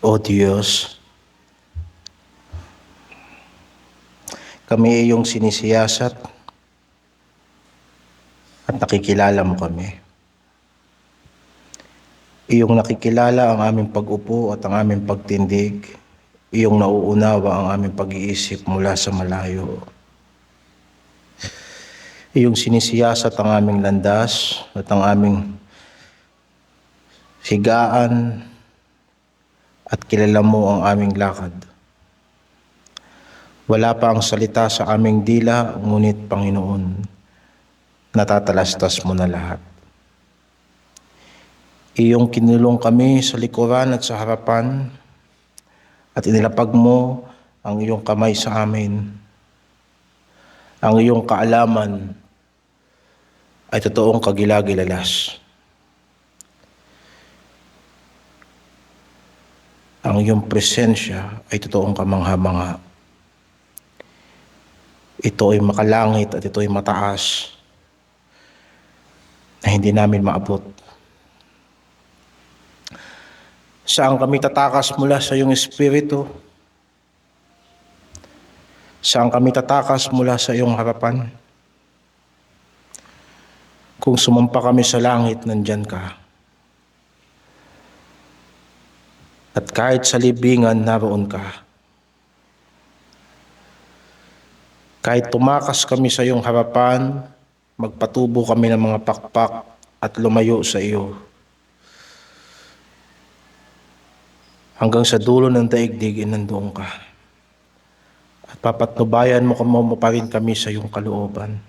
O Diyos, kami ay iyong sinisiyasat at nakikilala mo kami. Iyong nakikilala ang aming pag-upo at ang aming pagtindig. Iyong nauunawa ang aming pag-iisip mula sa malayo. Iyong sinisiyasat ang aming landas at ang aming higaan at kilala mo ang aming lakad. Wala pa ang salita sa aming dila, ngunit Panginoon, natatalastas mo na lahat. Iyong kinulong kami sa likuran at sa harapan at inilapag mo ang iyong kamay sa amin. Ang iyong kaalaman ay totoong kagilagilalas. Ang iyong presensya ay totoong kamangha-mangha. Ito ay makalangit at ito ay mataas na hindi namin maabot. Saan kami tatakas mula sa iyong Espiritu? Saan kami tatakas mula sa iyong harapan? Kung sumampa kami sa langit, nandyan ka. At kahit sa libingan, naroon ka. Kahit tumakas kami sa iyong harapan, magpatubo kami ng mga pakpak at lumayo sa iyo. Hanggang sa dulo ng daigdig, nandoon ka. At papatnubayan mo pa rin kami sa iyong kalooban.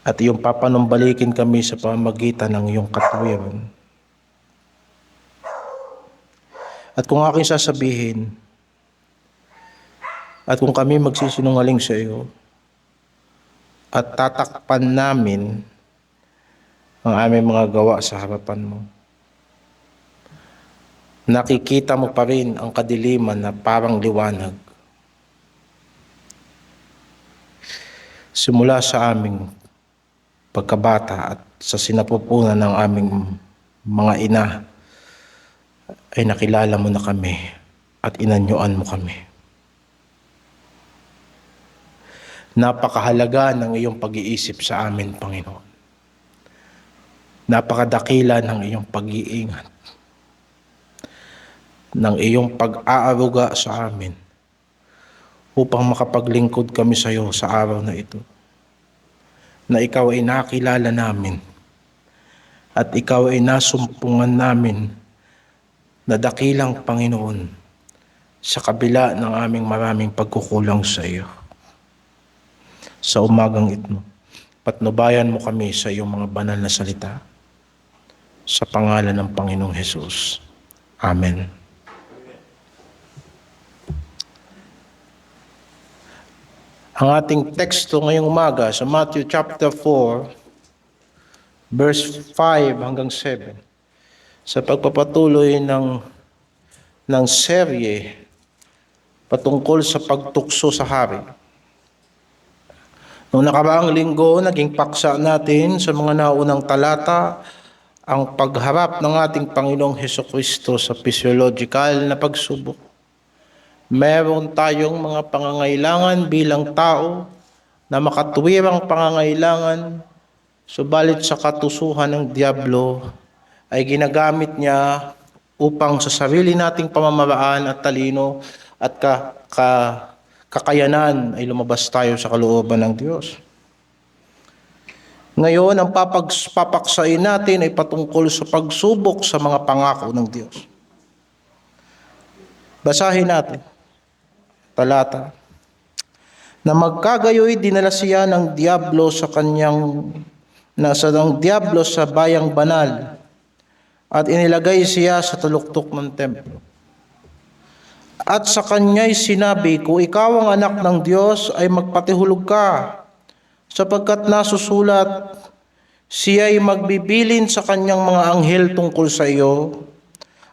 At iyong papanumbalikin kami sa pamamagitan ng iyong katuwiran. At kung aking sasabihin, at kung kami magsisinungaling sa iyo, at tatakpan namin ang aming mga gawa sa harapan mo, nakikita mo pa rin ang kadiliman na parang liwanag. Simula sa aming pagkabata at sa sinapupunan ng aming mga ina, ay nakilala mo na kami at inanyuan mo kami. Napakahalaga ng iyong pag-iisip sa amin, Panginoon. Napakadakila ng iyong pag-iingat, ng iyong pag-aaruga sa amin upang makapaglingkod kami sa iyo sa araw na ito. Na ikaw ay nakilala namin at ikaw ay nasumpungan namin na dakilang Panginoon sa kabila ng aming maraming pagkukulang sa iyo. Sa umagang ito, patnubayan mo kami sa iyong mga banal na salita. Sa pangalan ng Panginoong Hesus. Amen. Ang ating teksto ngayong umaga sa Matthew chapter 4, verse 5 hanggang 7. Sa pagpapatuloy ng serye patungkol sa pagtukso sa hari. Noong nakaraang linggo, naging paksa natin sa mga naunang talata ang pagharap ng ating Panginoong Hesukristo sa physiological na pagsubok. Meron tayong mga pangangailangan bilang tao na makatuwirang pangangailangan, subalit sa katusuhan ng Diablo ay ginagamit niya upang sa sarili nating pamamaraan at talino at kakayanan ay lumabas tayo sa kalooban ng Diyos. Ngayon, ang papaksain natin ay patungkol sa pagsubok sa mga pangako ng Diyos. Basahin natin. Talata. Na magkagayoy dinala siya ng Diablo sa Diablo sa bayang banal at inilagay siya sa taluktok ng templo. At sa kanya'y sinabi, kung ikaw ang anak ng Diyos ay magpatihulog ka, sapagkat nasusulat, siya'y magbibilin sa kanyang mga anghel tungkol sa iyo,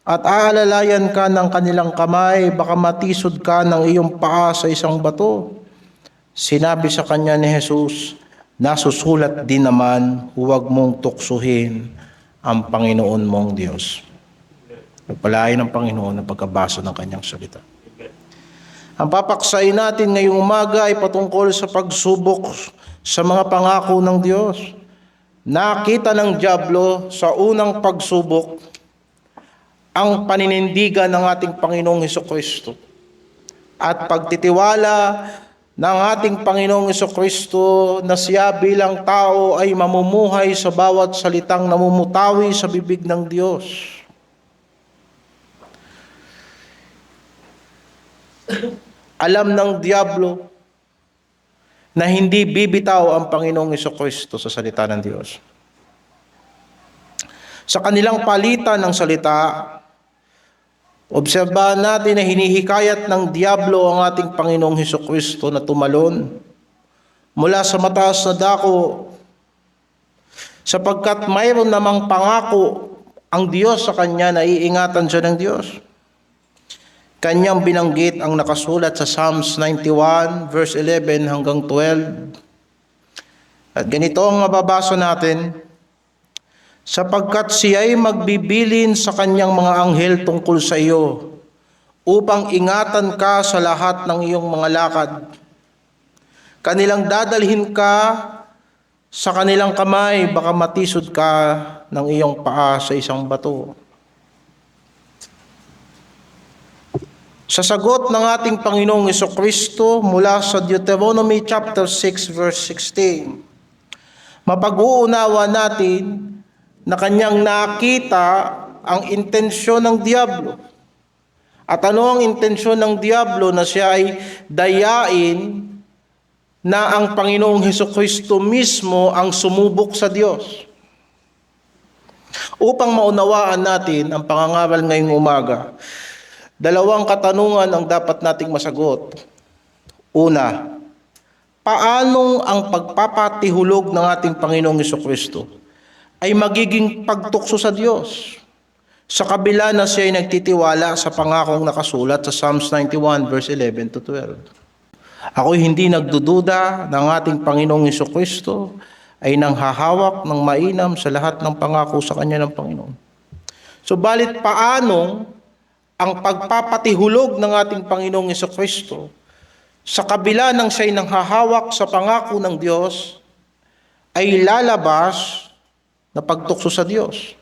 at aalalayan ka ng kanilang kamay, baka matisod ka ng iyong paa sa isang bato. Sinabi sa kanya ni Jesus, nasusulat din naman, huwag mong tuksuhin ang Panginoon mong Diyos. Pagpalain ng Panginoon ang pagkabasa ng kanyang salita. Ang papaksain natin ngayong umaga ay patungkol sa pagsubok sa mga pangako ng Diyos. Nakita ng dyablo sa unang pagsubok ang paninindigan ng ating Panginoong Hesukristo at pagtitiwala ng ating Panginoong Hesukristo na siya bilang tao ay mamumuhay sa bawat salitang namumutawi sa bibig ng Diyos. Alam ng dyablo na hindi bibitaw ang Panginoong Hesukristo sa salita ng Diyos. Sa kanilang palitan ng salita, obserbahan natin na hinihikayat ng dyablo ang ating Panginoong Hesukristo na tumalon mula sa mataas na dako sapagkat mayroon namang pangako ang Diyos sa kanya na iingatan siya ng Diyos. Kanyang binanggit ang nakasulat sa Psalms 91 verse 11 hanggang 12. At ganito ang mababasa natin, sapagkat siya'y magbibilin sa kanyang mga anghel tungkol sa iyo, upang ingatan ka sa lahat ng iyong mga lakad. Kanilang dadalhin ka sa kanilang kamay, baka matisod ka ng iyong paa sa isang bato. Sa sagot ng ating Panginoong Hesukristo mula sa Deuteronomy chapter 6 verse 16, mapag-uunawa natin na kanyang nakita ang intensyon ng dyablo. At ano ang intensyon ng dyablo? Na siya ay dayain na ang Panginoong Hesukristo mismo ang sumubok sa Diyos. Upang maunawaan natin ang pangangaral ngayong umaga, dalawang katanungan ang dapat nating masagot. Una, paanong ang pagpapatihulog ng ating Panginoong Hesukristo ay magiging pagtukso sa Diyos sa kabila na siya ay nagtitiwala sa pangakong nakasulat sa Psalms 91 verse 11 to 12. Ako'y hindi nagdududa ng ating Panginoong Hesukristo ay nanghahawak ng mainam sa lahat ng pangako sa kanya ng Panginoon. So balit paano ang pagpapatihulog ng ating Panginoong Hesukristo sa kabila ng siya'y nanghahawak sa pangako ng Diyos ay lalabas na pagtukso sa Diyos.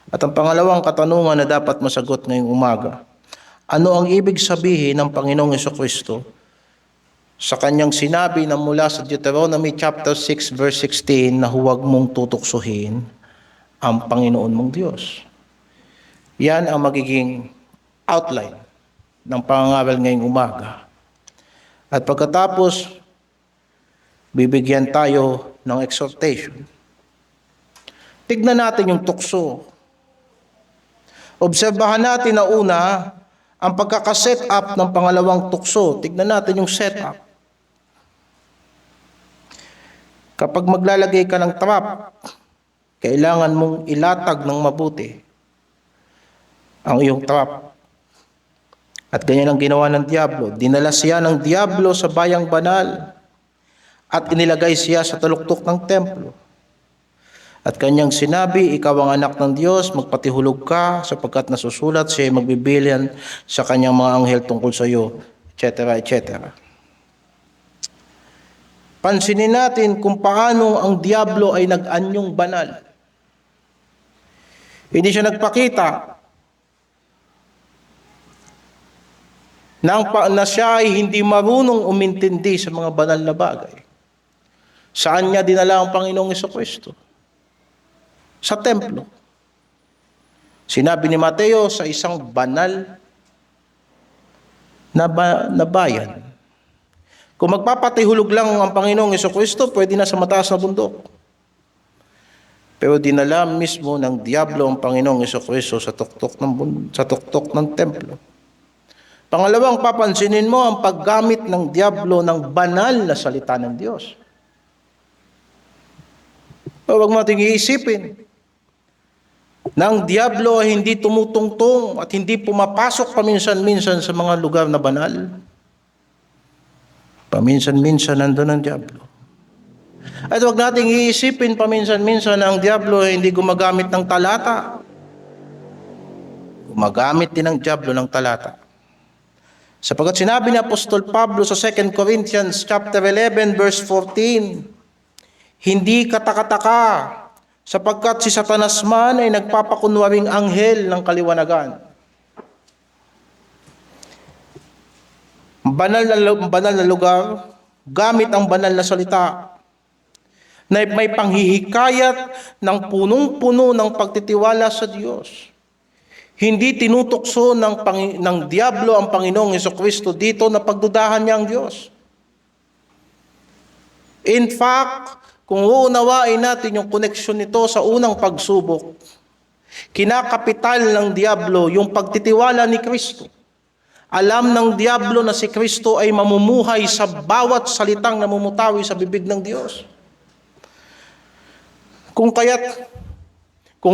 At ang pangalawang katanungan na dapat masagot ngayong umaga, ano ang ibig sabihin ng Panginoong Hesukristo sa kanyang sinabi na mula sa Deuteronomy chapter 6 verse 16 na huwag mong tutuksohin ang Panginoon mong Diyos? Yan ang magiging outline ng pangangaral ngayong umaga. At pagkatapos, bibigyan tayo ng exhortation. Tignan natin yung tukso. Obserbahan natin na una, ang pagkakaset up ng pangalawang tukso. Tignan natin yung setup. Kapag maglalagay ka ng trap, kailangan mong ilatag ng mabuti ang iyong trap. At ganyan ang ginawa ng dyablo. Dinala siya ng dyablo sa bayang banal at inilagay siya sa taluktok ng templo. At kanyang sinabi, ikaw ang anak ng Diyos, magpatihulog ka sapagkat nasusulat siya ay magbibilian sa kanyang mga anghel tungkol sa iyo, etc. etc. Pansinin natin kung paano ang dyablo ay nag-anyong banal. Hindi siya nagpakita na siya ay hindi marunong umintindi sa mga banal na bagay. Saan niya dinala ang Panginoong Hesukristo? Sa templo. Sinabi ni Mateo sa isang banal na bayan. Kung magpapatihulog lang ang Panginoong Hesukristo, pwede na sa mataas na bundok. Pero dinala mismo ng dyablo ang Panginoong Hesukristo sa tuktok ng templo. Pangalawang, papansinin mo ang paggamit ng dyablo ng banal na salita ng Diyos. Huwag mo nating iisipin na ang dyablo ay hindi tumutungtong at hindi pumapasok paminsan-minsan sa mga lugar na banal. Paminsan-minsan nandun ang dyablo. At huwag nating iisipin paminsan-minsan na ang dyablo ay hindi gumagamit ng talata. gumagamit din ng diablo ng talata. Sapagat sinabi ni Apostol Pablo sa 2 Corinthians chapter 11 verse 14, hindi katakataka, sapagkat si Satanas man ay nagpapakunwaring anghel ng kaliwanagan. Banal na lugar, gamit ang banal na salita, na may panghihikayat ng punong-puno ng pagtitiwala sa Diyos. Hindi tinutukso ng diablo ang Panginoong Jesucristo dito na pagdudahan niya ang Diyos. In fact, kung uunawain natin yung koneksyon nito sa unang pagsubok, kinakapital ng diablo yung pagtitiwala ni Kristo. Alam ng diablo na si Kristo ay mamumuhay sa bawat salitang namumutawi sa bibig ng Diyos. Kung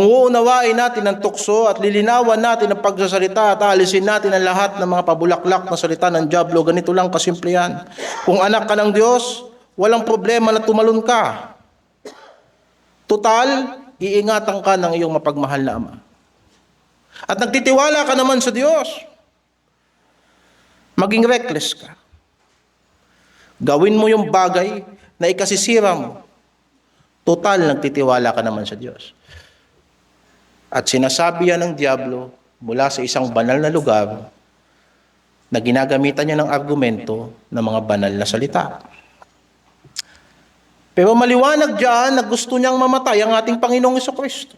uunawain natin ang tukso at lilinawan natin ang pagsasalita at alisin natin ang lahat ng mga pabulaklak na salita ng diablo, ganito lang kasimple yan. Kung anak ka ng Diyos, walang problema na tumalon ka. Total, iingatan ka ng iyong mapagmahal na Ama. At nagtitiwala ka naman sa Diyos. Maging reckless ka. Gawin mo yung bagay na ikasisira mo. Total, nagtitiwala ka naman sa Diyos. At sinasabi yan ng diablo mula sa isang banal na lugar na ginagamitan niya ng argumento ng mga banal na salita. Pero maliwanag diyan na gusto niyang mamatay ang ating Panginoong Jesucristo.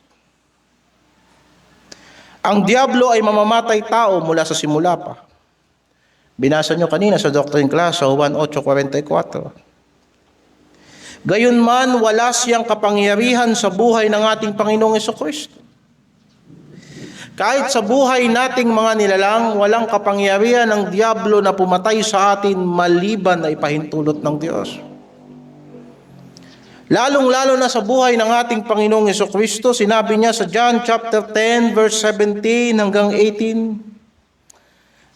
Ang diablo ay mamamatay tao mula sa simula pa. Binasa niyo kanina sa doctrine class sa Juan 8:44. Gayunman, wala siyang kapangyarihan sa buhay ng ating Panginoong Jesucristo. Kahit sa buhay nating mga nilalang, walang kapangyarihan ng diablo na pumatay sa atin maliban na ipahintulot ng Diyos. Lalong-lalo na sa buhay ng ating Panginoong Jesucristo, sinabi niya sa John chapter 10 verse 17 hanggang 18.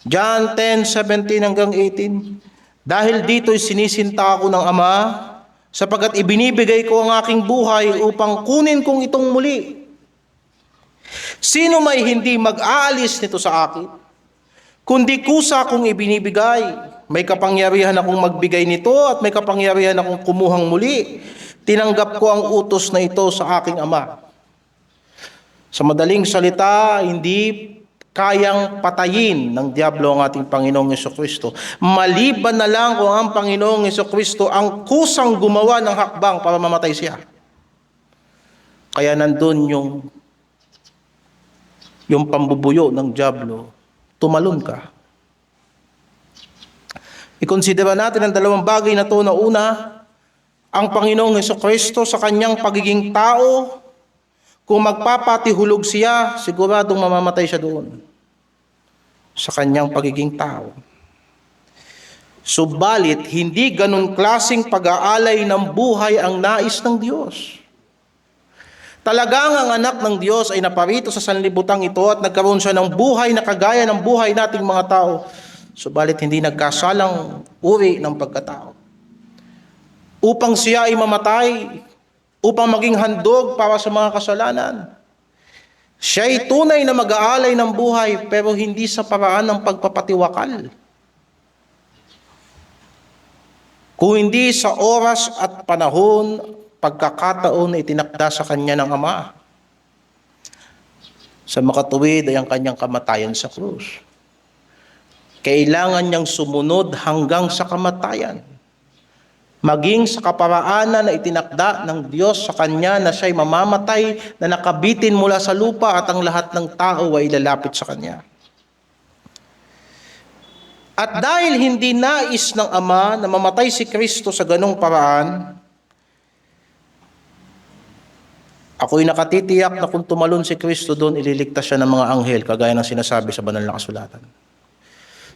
John 10:17 hanggang 18. Dahil dito'y sinisinta ako ng Ama, sapagkat ibinibigay ko ang aking buhay upang kunin kong itong muli. Sino may hindi mag-aalis nito sa akin, kundi kusa kong ibinibigay. May kapangyarihan akong magbigay nito at may kapangyarihan akong kumuhang muli. Tinanggap ko ang utos na ito sa aking Ama. Sa madaling salita, hindi kayang patayin ng diablo ang ating Panginoong Jesucristo. Maliban na lang kung ang Panginoong Jesucristo ang kusang gumawa ng hakbang para mamatay siya. Kaya nandun yung pambubuyo ng diablo, tumalon ka. Ikonsidera natin ang dalawang bagay na to na una, ang Panginoong Jesucristo sa kanyang pagiging tao. Kung magpapatihulog siya, siguradong mamamatay siya doon sa kanyang pagiging tao. Subalit, hindi ganun klaseng pag-aalay ng buhay ang nais ng Diyos. Talagang ang anak ng Diyos ay naparito sa sanlibutang ito at nagkaroon siya ng buhay na kagaya ng buhay nating mga tao. Subalit, hindi nagkasalang uri ng pagkatao. Upang siya ay mamatay, upang maging handog para sa mga kasalanan. Siya ay tunay na mag-aalay ng buhay pero hindi sa paraan ng pagpapatiwakal. Kung hindi sa oras at panahon, pagkakataon na itinakda sa kanya ng Ama. Sa makatuwid ay ang kanyang kamatayan sa krus. Kailangan niyang sumunod hanggang sa kamatayan. Maging sa kaparaanan na itinakda ng Diyos sa kanya na siya'y mamamatay na nakabitin mula sa lupa at ang lahat ng tao ay lalapit sa kanya. At dahil hindi nais ng Ama na mamatay si Kristo sa ganong paraan, ako'y nakatitiyak na kung tumalon si Kristo doon, ililigtas siya ng mga anghel, kagaya ng sinasabi sa banal na kasulatan.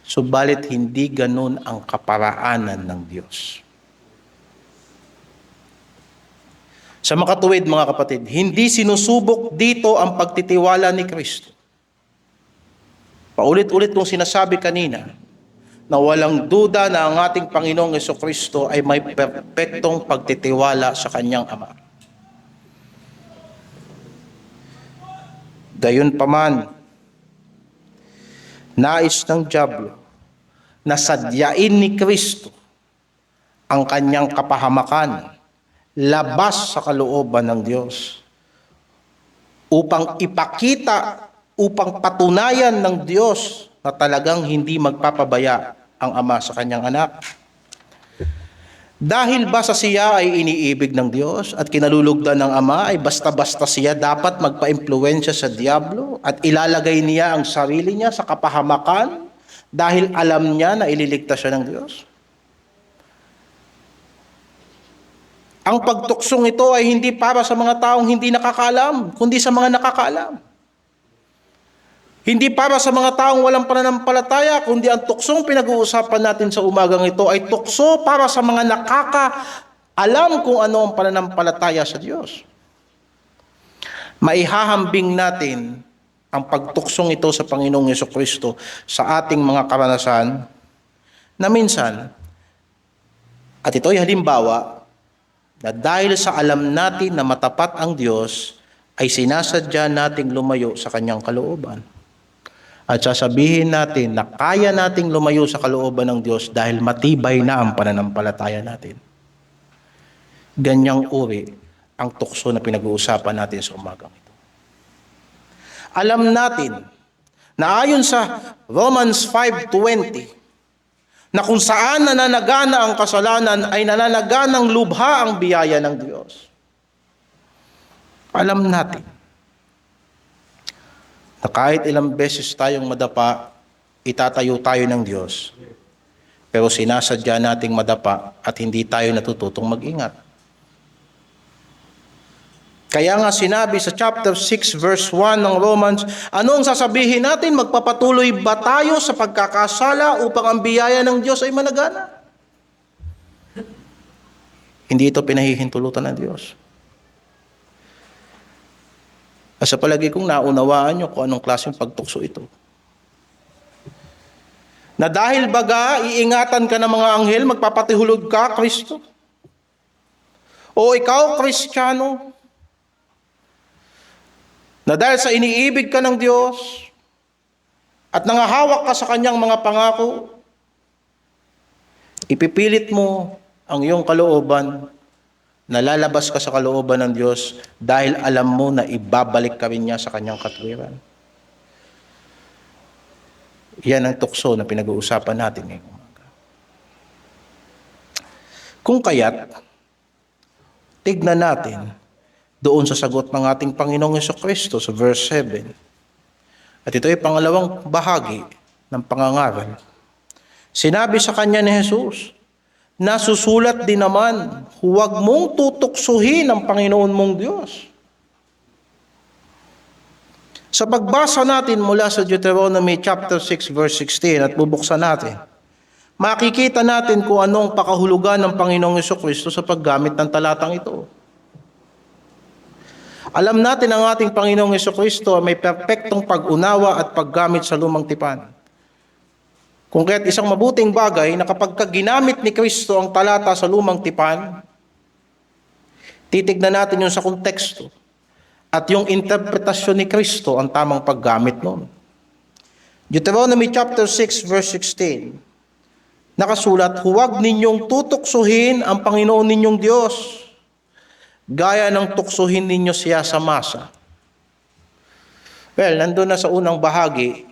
Subalit hindi ganon ang kaparaanan ng Diyos. Sa makatuwid mga kapatid, hindi sinusubok dito ang pagtitiwala ni Kristo. Paulit-ulit kong sinasabi kanina na walang duda na ang ating Panginoong Jesucristo ay may perpektong pagtitiwala sa kanyang Ama. Gayunpaman, Nais ng dyablo na sadyain ni Kristo ang kanyang kapahamakan labas sa kalooban ng Diyos upang ipakita, upang patunayan ng Diyos na talagang hindi magpapabaya ang Ama sa kanyang anak. Dahil ba sa siya ay iniibig ng Diyos at kinalulugdan ng Ama ay basta-basta siya dapat magpa-impluwensya sa diablo at ilalagay niya ang sarili niya sa kapahamakan dahil alam niya na ililigtas siya ng Diyos? Ang pagtuksong ito ay hindi para sa mga taong hindi nakakaalam, kundi sa mga nakakaalam. Hindi para sa mga taong walang pananampalataya, kundi ang tuksong pinag-uusapan natin sa umagang ito ay tukso para sa mga nakakaalam kung ano ang pananampalataya sa Diyos. Maihahambing natin ang pagtuksong ito sa Panginoong Jesucristo sa ating mga karanasan na minsan, at ito ay halimbawa, na dahil sa alam natin na matapat ang Diyos, ay sinasadya nating lumayo sa kanyang kalooban. At sasabihin natin na kaya nating lumayo sa kalooban ng Diyos dahil matibay na ang pananampalataya natin. Ganyang uri ang tukso na pinag-uusapan natin sa umagang ito. Alam natin na ayon sa Romans 5:20, na kung saan nananagana ang kasalanan ay nananaganang lubha ang biyaya ng Diyos. Alam natin na kahit ilang beses tayong madapa, itatayo tayo ng Diyos. Pero sinasadya nating madapa at hindi tayo natututong mag-ingat. Kaya nga sinabi sa chapter 6 verse 1 ng Romans, anong sasabihin natin? Magpapatuloy ba tayo sa pagkakasala upang ang biyaya ng Diyos ay managana? Hindi ito pinahihintulutan ng Diyos. Sa palagi kong naunawaan nyo kung anong klaseng pagtukso ito. Na dahil baga, iingatan ka ng mga anghel, magpapatihulog ka, Kristo. O ikaw, Kristiyano, na dahil sa iniibig ka ng Diyos at nangahawak ka sa kanyang mga pangako, ipipilit mo ang iyong kalooban na lalabas ka sa kalooban ng Diyos dahil alam mo na ibabalik ka rin niya sa kanyang katwiran. Yan ang tukso na pinag-uusapan natin ngayong umaga. Kung kaya't, tignan natin doon sa sagot ng ating Panginoong Jesucristo sa verse 7. At ito ay pangalawang bahagi ng pangangaral. Sinabi sa kanya ni Jesus, nasusulat din naman, huwag mong tutuksuhin ang Panginoon mong Diyos. Sa pagbasa natin mula sa Deuteronomy chapter 6 verse 16 at bubuksan natin, makikita natin kung anong pakahulugan ng Panginoong Jesucristo sa paggamit ng talatang ito. Alam natin ang ating Panginoong Jesucristo ay may perpektong pag-unawa at paggamit sa lumang tipan. Kung kaya't isang mabuting bagay na kapag ginamit ni Kristo ang talata sa lumang tipan, titignan natin yung sa konteksto at yung interpretasyon ni Kristo ang tamang paggamit noon. Deuteronomy chapter 6 verse 16, nakasulat, huwag ninyong tutuksuhin ang Panginoon ninyong Diyos, gaya ng tuksuhin ninyo siya sa masa. Well, nandun na sa unang bahagi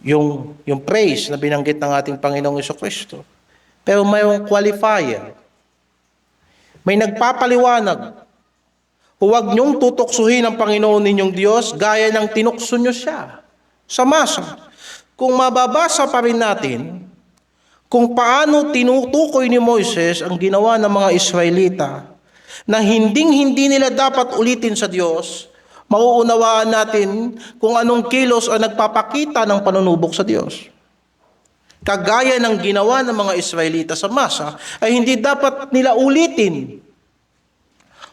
yung praise na binanggit ng ating Panginoong Jesucristo. Pero mayroong qualifier. May nagpapaliwanag. Huwag niyong tutuksuhin ang Panginoon ninyong Diyos gaya ng tinukso niyo siya sa masa. Kung mababasa pa rin natin kung paano tinutukoy ni Moises ang ginawa ng mga Israelita na hindi nila dapat ulitin sa Diyos, mauunawaan natin kung anong kilos ang nagpapakita ng panunubok sa Diyos. Kagaya ng ginawa ng mga Israelita sa masa, ay hindi dapat nila ulitin.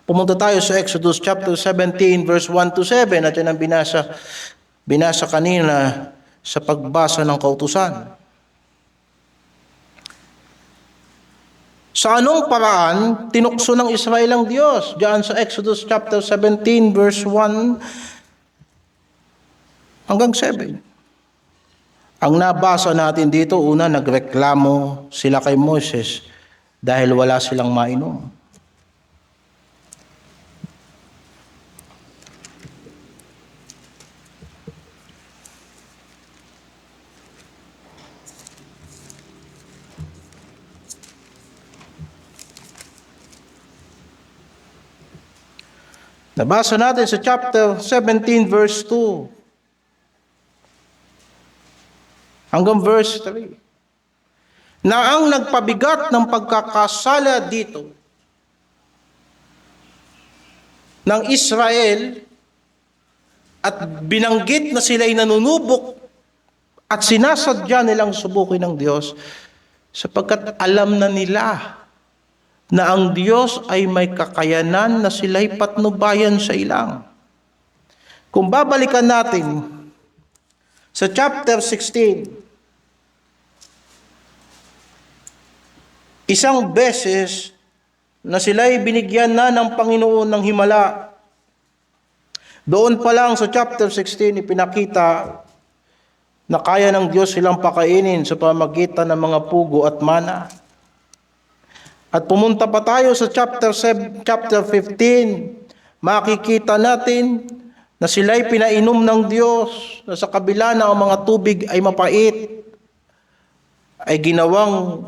Pumunta tayo sa Exodus chapter 17 verse 1 to 7 at yan ang binasa kanina sa pagbasa ng kautusan. Sa anong paraan tinukso ng Israel ang Diyos? Diyan sa Exodus chapter 17 verse 1 hanggang 7. Ang nabasa natin dito, una, nagreklamo sila kay Moses dahil wala silang mainom. Nabasa natin sa chapter 17 verse 2 hanggang verse 3 na ang nagpabigat ng pagkakasala dito ng Israel at binanggit na sila'y nanunubok at sinasadya nilang subukin ng Diyos sapagkat alam na nila na ang Diyos ay may kakayanan na sila'y patnubayan sa ilang. Kung babalikan natin sa chapter 16, isang beses na sila'y binigyan na ng Panginoon ng himala. Doon pa lang sa chapter 16, ipinakita na kaya ng Diyos silang pakainin sa pamamagitan ng mga pugo at mana. At pumunta pa tayo sa chapter 15, makikita natin na sila'y pinainom ng Diyos na sa kabila na ang mga tubig ay mapait, ay ginawang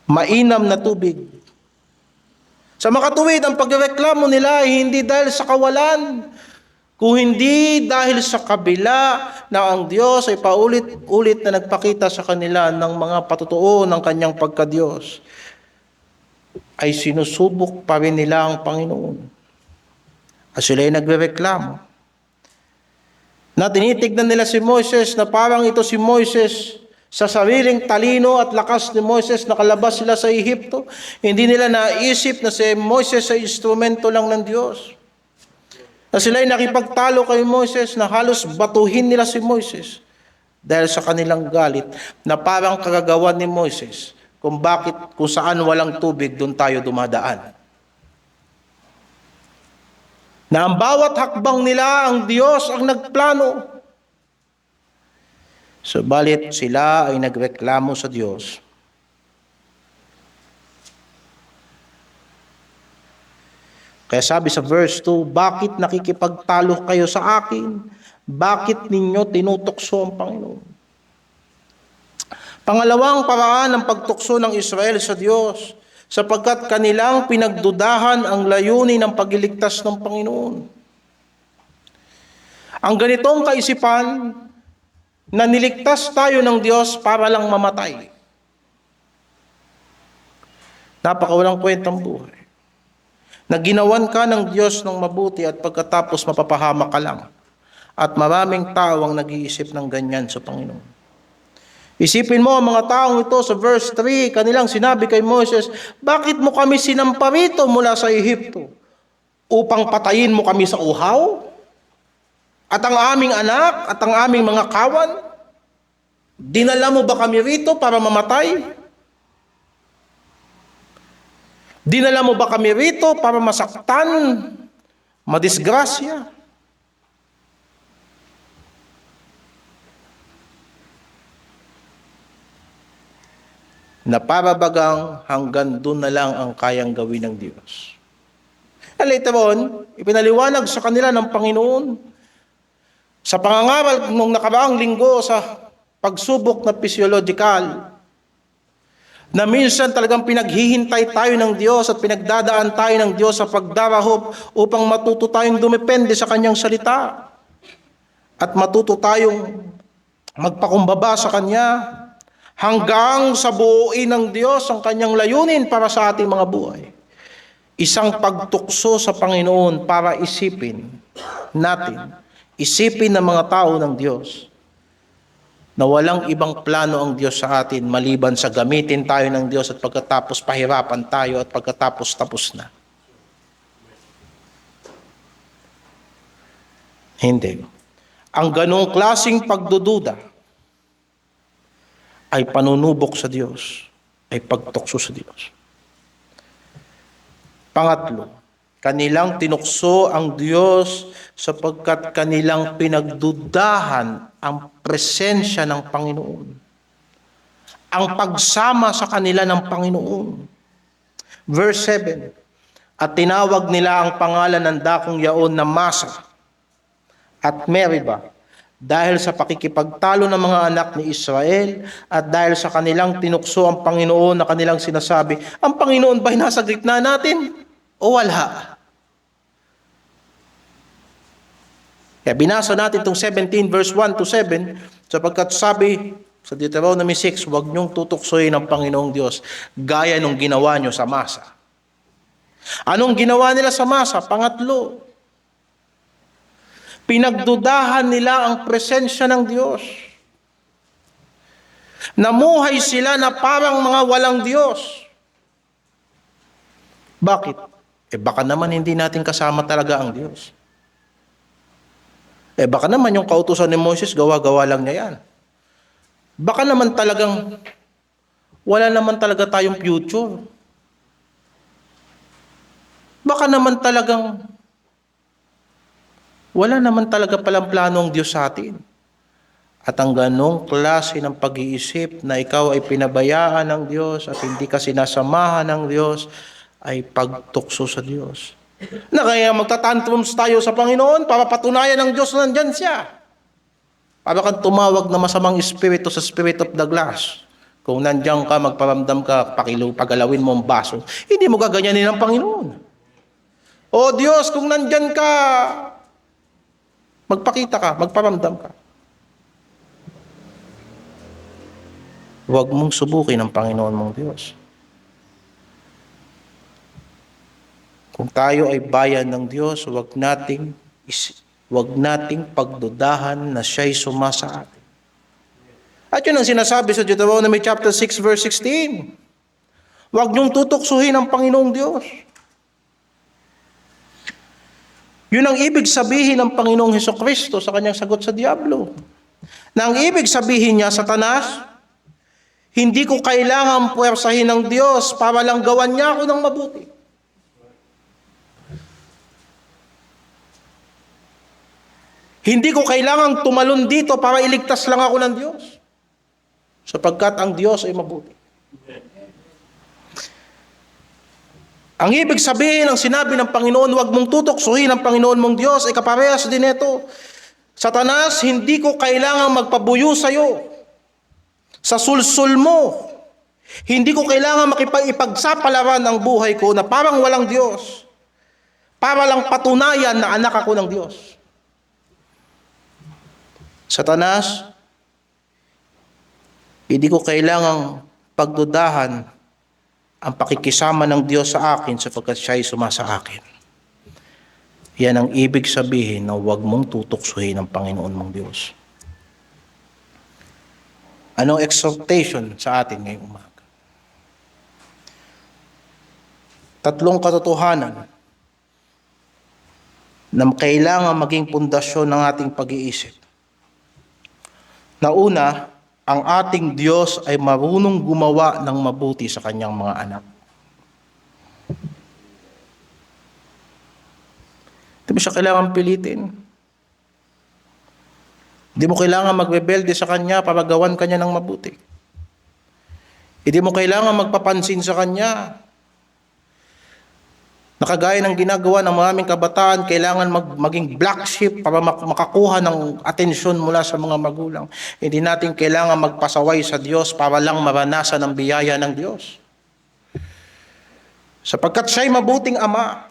mainam na tubig. Sa makatuwid, ang pagreklamo nila ay hindi dahil sa kawalan, kung hindi dahil sa kabila na ang Diyos ay paulit-ulit na nagpakita sa kanila ng mga patutuo ng kanyang pagka-Diyos, ay sinusubok pa rin nila ang Panginoon. At sila ay nagreklamo. Na tinitignan nila si Moises na parang ito si Moises sa sariling talino at lakas ni Moises nakalabas sila sa Ehipto. Hindi nila naisip na si Moises ay instrumento lang ng Diyos. Na sila'y nakipagtalo kay Moises na halos batuhin nila si Moises dahil sa kanilang galit na parang kagagawan ni Moises kung saan walang tubig, doon tayo dumadaan. Na ang bawat hakbang nila, ang Diyos ang nagplano. Subalit sila ay nagreklamo sa Diyos. Kaya sabi sa verse 2, bakit nakikipagtalo kayo sa akin? Bakit ninyo tinutokso ang Panginoon? Pangalawang paraan ng pagtukso ng Israel sa Diyos, sapagkat kanilang pinagdudahan ang layunin ng pagliligtas ng Panginoon. Ang ganitong kaisipan na niligtas tayo ng Diyos para lang mamatay. Napakawalang kwentang buhay. Na ginawan ka ng Diyos ng mabuti at pagkatapos mapapahamak ka lang. At maraming tao ang nag-iisip ng ganyan sa Panginoon. Isipin mo ang mga taong ito sa verse 3, kanilang sinabi kay Moses, bakit mo kami sinampa rito mula sa Ehipto? Upang patayin mo kami sa uhaw? At ang aming anak at ang aming mga kawan? Dinala mo ba kami rito para mamatay? Dinala mo ba kami rito para masaktan, madisgrasya? Na para bagang hanggang doon na lang ang kayang gawin ng Diyos. And later on, ipinaliwanag sa kanila ng Panginoon sa pangangaral nung nakaraang linggo sa pagsubok na physiological, na minsan talagang pinaghihintay tayo ng Diyos at pinagdadaan tayo ng Diyos sa pagdarahop upang matuto tayong dumepende sa Kanyang salita at matuto tayong magpakumbaba sa Kanya hanggang sa buuin ng Diyos ang Kanyang layunin para sa ating mga buhay. Isang pagtukso sa Panginoon para isipin ng mga tao ng Diyos na walang ibang plano ang Diyos sa atin maliban sa gamitin tayo ng Diyos at pagkatapos pahirapan tayo at pagkatapos tapos na. Hindi. Ang ganong klaseng pagdududa ay panunubok sa Diyos, ay pagtukso sa Diyos. Pangatlo, Kanilang tinukso ang Diyos sapagkat kanilang pinagdudahan ang presensya ng Panginoon. Ang pagsama sa kanila ng Panginoon. Verse 7, at tinawag nila ang pangalan ng dakong yaon na Masa at Meriba dahil sa pakikipagtalo ng mga anak ni Israel at dahil sa kanilang tinukso ang Panginoon na kanilang sinasabi, ang Panginoon ba'y nasa gitna natin o wala? Kaya binasa natin itong 17 verse 1 to 7 sapagkat sabi sa Deuteronomy 6, huwag niyong tutuksoyin ang Panginoong Diyos gaya nung ginawa niyo sa Masa. Anong ginawa nila sa Masa? Pangatlo, pinagdudahan nila ang presensya ng Diyos. Namuhay sila na parang mga walang Diyos. Bakit? Baka naman hindi natin kasama talaga ang Diyos. Baka naman yung kautusan ni Moses, gawa-gawa lang niya yan. Baka naman talagang wala naman talaga tayong future. Baka naman talagang wala naman talaga palang plano ang Diyos sa atin. At ang ganong klase ng pag-iisip na ikaw ay pinabayaan ng Diyos at hindi ka sinasamahan ng Diyos ay pagtukso sa Diyos. Na kaya magtatantrums tayo sa Panginoon para patunayan ng Diyos na nandyan siya. Para kang tumawag na masamang espiritu sa spirit of the glass. Kung nandyan ka, magparamdam ka, pagalawin mo ang baso, hindi mo gaganyanin ang Panginoon. O Diyos, kung nandyan ka, magpakita ka, magparamdam ka. Huwag mong subukin ang Panginoon mong Diyos. Kung tayo ay bayan ng Diyos, huwag nating pagdudahan na siya'y sumasa atin. At yun ang sinasabi sa Deuteronomy chapter 6 verse 16. Huwag niyong tutuksuhin ang Panginoong Diyos. Yun ang ibig sabihin ng Panginoong Hesukristo sa kanyang sagot sa Diablo. Na ang ibig sabihin niya, Satanas, hindi ko kailangan puwersahin ng Diyos para lang gawan niya ako ng mabuti. Hindi ko kailangang tumalon dito para iligtas lang ako ng Diyos. Sapagkat ang Diyos ay mabuti. Ang ibig sabihin ng sinabi ng Panginoon, huwag mong tutuksuhin ang Panginoon mong Diyos, ay kaparehas din ito. Satanas, hindi ko kailangang magpabuyo sa iyo. Sa sulsul mo. Hindi ko kailangan makipagsapalaran ang buhay ko na parang walang Diyos. Para lang patunayan na anak ako ng Diyos. Satanas, hindi ko kailangang pagdudahan ang pakikisama ng Diyos sa akin sapagkat siya ay sumasa akin. Yan ang ibig sabihin na huwag mong tutuksuhin ang Panginoon mong Diyos. Anong exhortation sa atin ngayong umaga? Tatlong katotohanan na kailangan maging pundasyon ng ating pag-iisip. Na una, ang ating Diyos ay marunong gumawa ng mabuti sa kanyang mga anak. Hindi mo siya kailangan pilitin. Hindi mo kailangan magbebelde sa kanya para gawan kanya ng mabuti. Hindi mo kailangan magpapansin sa kanya. Nakagaya ng ginagawa ng maraming kabataan, kailangan maging black sheep para makakuha ng atensyon mula sa mga magulang. Hindi natin kailangan magpasaway sa Diyos para lang maranasan ang biyaya ng Diyos. Sapagkat siya'y mabuting Ama.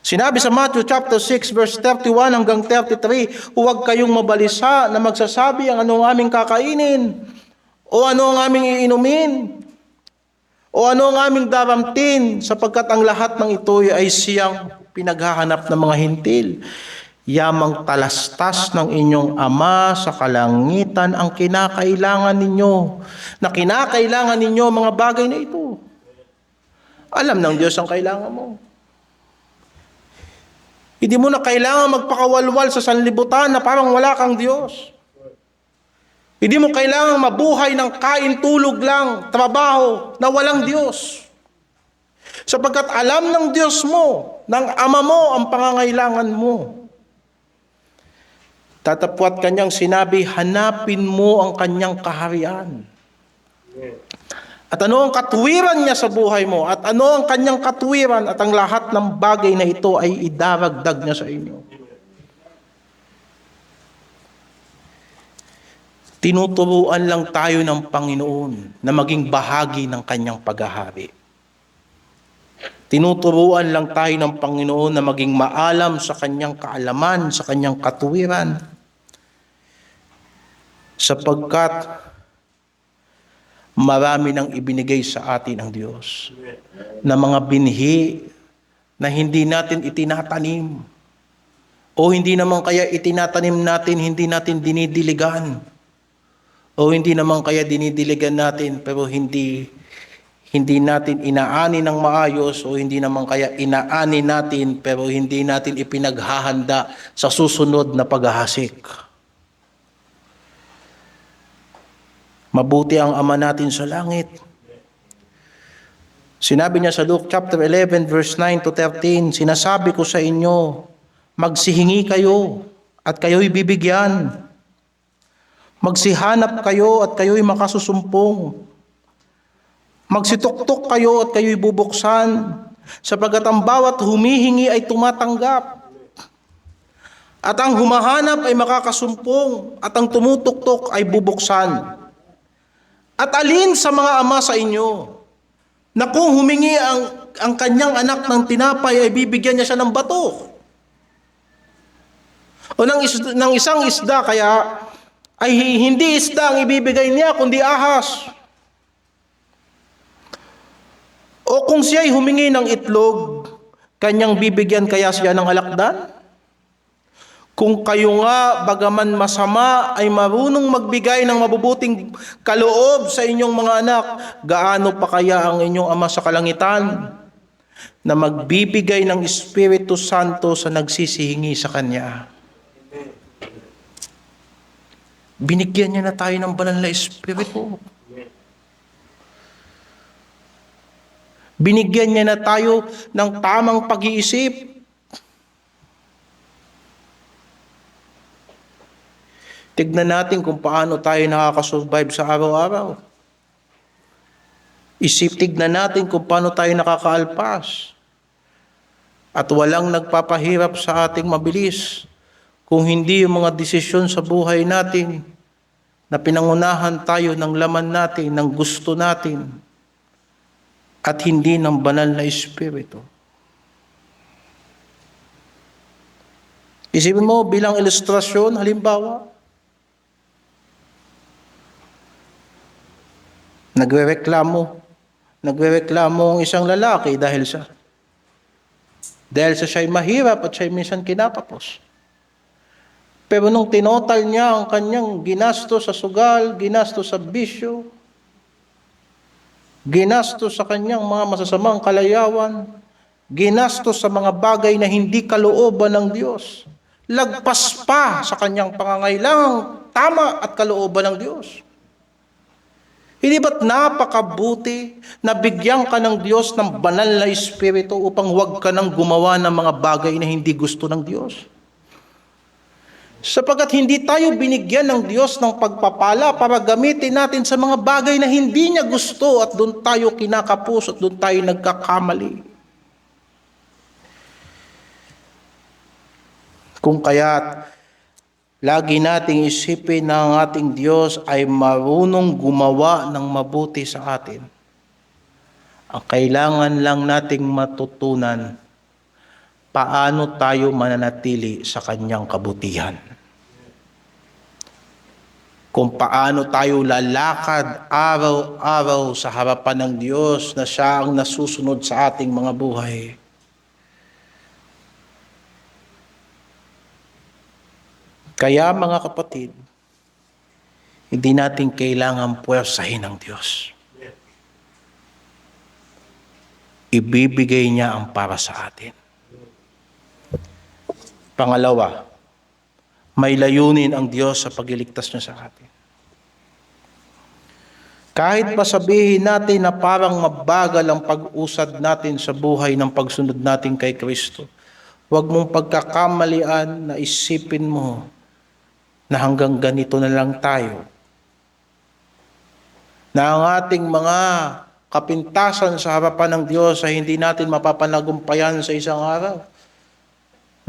Sinabi sa Matthew chapter 6 verse 31 hanggang 33, huwag kayong mabalisa na magsasabi ang anong aming kakainin o ano ang aming iinumin o ano ang aming daramtin, sapagkat ang lahat ng ito ay siyang pinaghahanap ng mga hintil. Yamang talastas ng inyong Ama sa kalangitan ang kinakailangan ninyo, na kinakailangan ninyo mga bagay na ito. Alam ng Diyos ang kailangan mo. Hindi mo na kailangan magpakawalwal sa sanlibutan na parang wala kang Diyos. Hindi mo kailangang mabuhay ng kain, tulog lang, trabaho na walang Diyos. Sapagkat alam ng Diyos mo, ng Ama mo ang pangangailangan mo. Tatapwat kanyang sinabi, hanapin mo ang kanyang kaharian. At ano ang katuwiran niya sa buhay mo? At ano ang kanyang katuwiran? At ang lahat ng bagay na ito ay idaragdag niya sa inyo. Tinuturuan lang tayo ng Panginoon na maging bahagi ng kanyang paghahari. Tinuturuan lang tayo ng Panginoon na maging maalam sa kanyang kaalaman, sa kanyang katuwiran. Sapagkat marami nang ibinigay sa atin ang Diyos na mga binhi na hindi natin itinatanim o hindi naman kaya itinatanim natin, hindi natin dinidiligan o hindi naman kaya dinidiligan natin pero hindi natin inaani ng maayos o hindi naman kaya inaani natin pero hindi natin ipinaghahanda sa susunod na paghahasik. Mabuti ang Ama natin sa langit. Sinabi niya sa Luke chapter 11 verse 9 to 13, sinasabi ko sa inyo, magsihingi kayo at kayo'y bibigyan. Magsihanap kayo at kayo'y makasusumpong. Magsituktok kayo at kayo'y bubuksan, sapagkat ang bawat humihingi ay tumatanggap. At ang humahanap ay makakasumpong, at ang tumutuktok ay bubuksan. At alin sa mga ama sa inyo, na kung humingi ang kanyang anak ng tinapay, ay bibigyan niya siya ng bato? O ng isang isda kaya, ay hindi isda ang ibibigay niya, kundi ahas. O kung siya'y humingi ng itlog, kanyang bibigyan kaya siya ng alakdan? Kung kayo nga, bagaman masama, ay marunong magbigay ng mabubuting kaloob sa inyong mga anak, gaano pa kaya ang inyong Ama sa kalangitan na magbibigay ng Espiritu Santo sa nagsisihingi sa Kanya? Binigyan niya na tayo ng banal na Espiritu. Binigyan niya na tayo ng tamang pag-iisip. Tignan natin kung paano tayo nakakasurvive sa araw-araw. Tignan natin kung paano tayo nakakaalpas. At walang nagpapahirap sa ating mabilis kung hindi yung mga desisyon sa buhay natin na pinangunahan tayo ng laman natin, ng gusto natin, at hindi ng banal na Espiritu. Isipin mo bilang ilustrasyon, halimbawa, nagrereklamo ang isang lalaki dahil siya'y mahirap at siya'y minsan kinapapos. Pero nung tinotal niya ang kanyang ginastos sa sugal, ginastos sa bisyo, ginastos sa kanyang mga masasamang kalayawan, ginastos sa mga bagay na hindi kalooban ng Diyos, lagpas pa sa kanyang pangangailangang tama at kalooban ng Diyos. Hindi ba't napakabuti na bigyan ka ng Diyos ng banal na Espiritu upang huwag ka nang gumawa ng mga bagay na hindi gusto ng Diyos? Sapagkat hindi tayo binigyan ng Diyos ng pagpapala para gamitin natin sa mga bagay na hindi niya gusto at doon tayo kinakapos at doon tayo nagkakamali. Kung kaya't lagi nating isipin na ang ating Diyos ay marunong gumawa ng mabuti sa atin. Ang kailangan lang nating matutunan, paano tayo mananatili sa Kanyang kabutihan. Kung paano tayo lalakad araw-araw sa harapan ng Diyos na Siya ang nasusunod sa ating mga buhay. Kaya mga kapatid, hindi natin kailangan puwersahin ng Diyos. Ibibigay niya ang para sa atin. Pangalawa, may layunin ang Diyos sa pagliligtas niya sa atin. Kahit pa sabihin natin na parang mabagal ang pag-usad natin sa buhay ng pagsunod natin kay Kristo, huwag mong pagkakamalian na isipin mo na hanggang ganito na lang tayo. Na ang ating mga kapintasan sa harapan ng Diyos ay hindi natin mapapanagumpayan sa isang araw.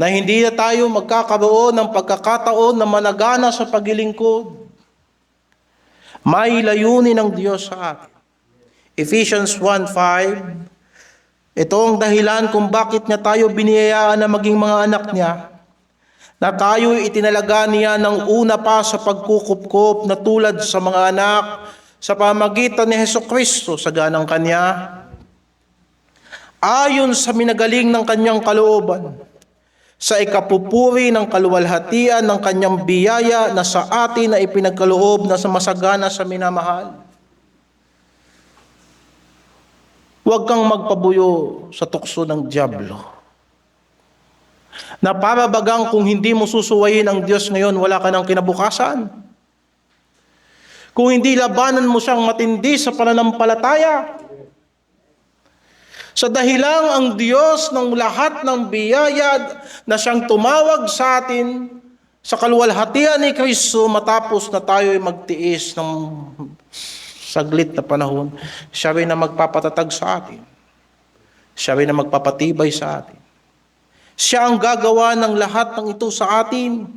Na hindi na tayo magkakaroon ng pagkakataon na managana sa paglilingkod. May layunin ng Diyos sa atin. Ephesians 1:5, ito ang dahilan kung bakit niya tayo biniyayaan na maging mga anak niya, na tayo itinalaga niya ng una pa sa pagkukupkop na tulad sa mga anak sa pamagitan ni Hesukristo sa ganang Kanya, ayon sa minagaling ng Kanyang kalooban, sa ikapupuri ng kaluwalhatian ng Kanyang biyaya na sa atin na ipinagkaloob na sa masagana sa minamahal. Huwag kang magpabuyo sa tukso ng dyablo. Na para bagang kung hindi mo susuwayin ang Diyos ngayon, wala ka ng kinabukasan. Kung hindi labanan mo siyang matindi sa pananampalataya, sa dahilang ang Diyos ng lahat ng biyaya na siyang tumawag sa atin sa kaluwalhatian ni Kristo matapos na tayo ay magtiis ng saglit na panahon, siya rin na magpapatatag sa atin. Siya rin na magpapatibay sa atin. Siya ang gagawa ng lahat ng ito sa atin.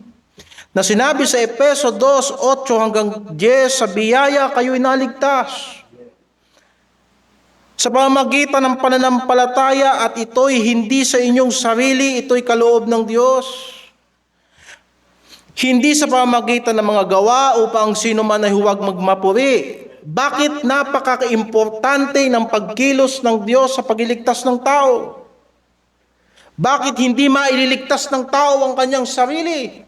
Na sinabi sa Efeso 2:8-10, sa biyaya kayo'y naligtas sa pamamagitan ng pananampalataya, at ito'y hindi sa inyong sarili, ito'y kaloob ng Diyos. Hindi sa pamamagitan ng mga gawa upang sino man ay huwag magmapuri. Bakit napaka-importante ng pagkilos ng Diyos sa pagliligtas ng tao? Bakit hindi maililigtas ng tao ang kanyang sarili?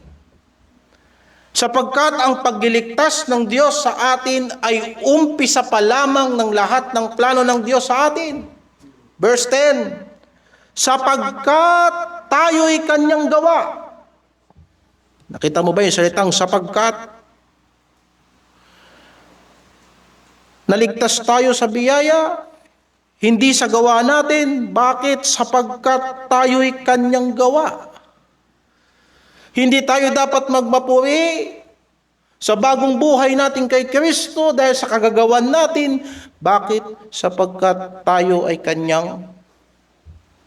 Sapagkat ang pagliligtas ng Diyos sa atin ay umpisa pa lamang ng lahat ng plano ng Diyos sa atin. Verse 10, sapagkat tayo'y kanyang gawa. Nakita mo ba yung salitang sapagkat? Naligtas tayo sa biyaya, hindi sa gawa natin. Bakit? Sapagkat tayo'y kanyang gawa. Hindi tayo dapat magmapuri sa bagong buhay natin kay Kristo dahil sa kagagawan natin. Bakit? Sapagkat tayo ay kanyang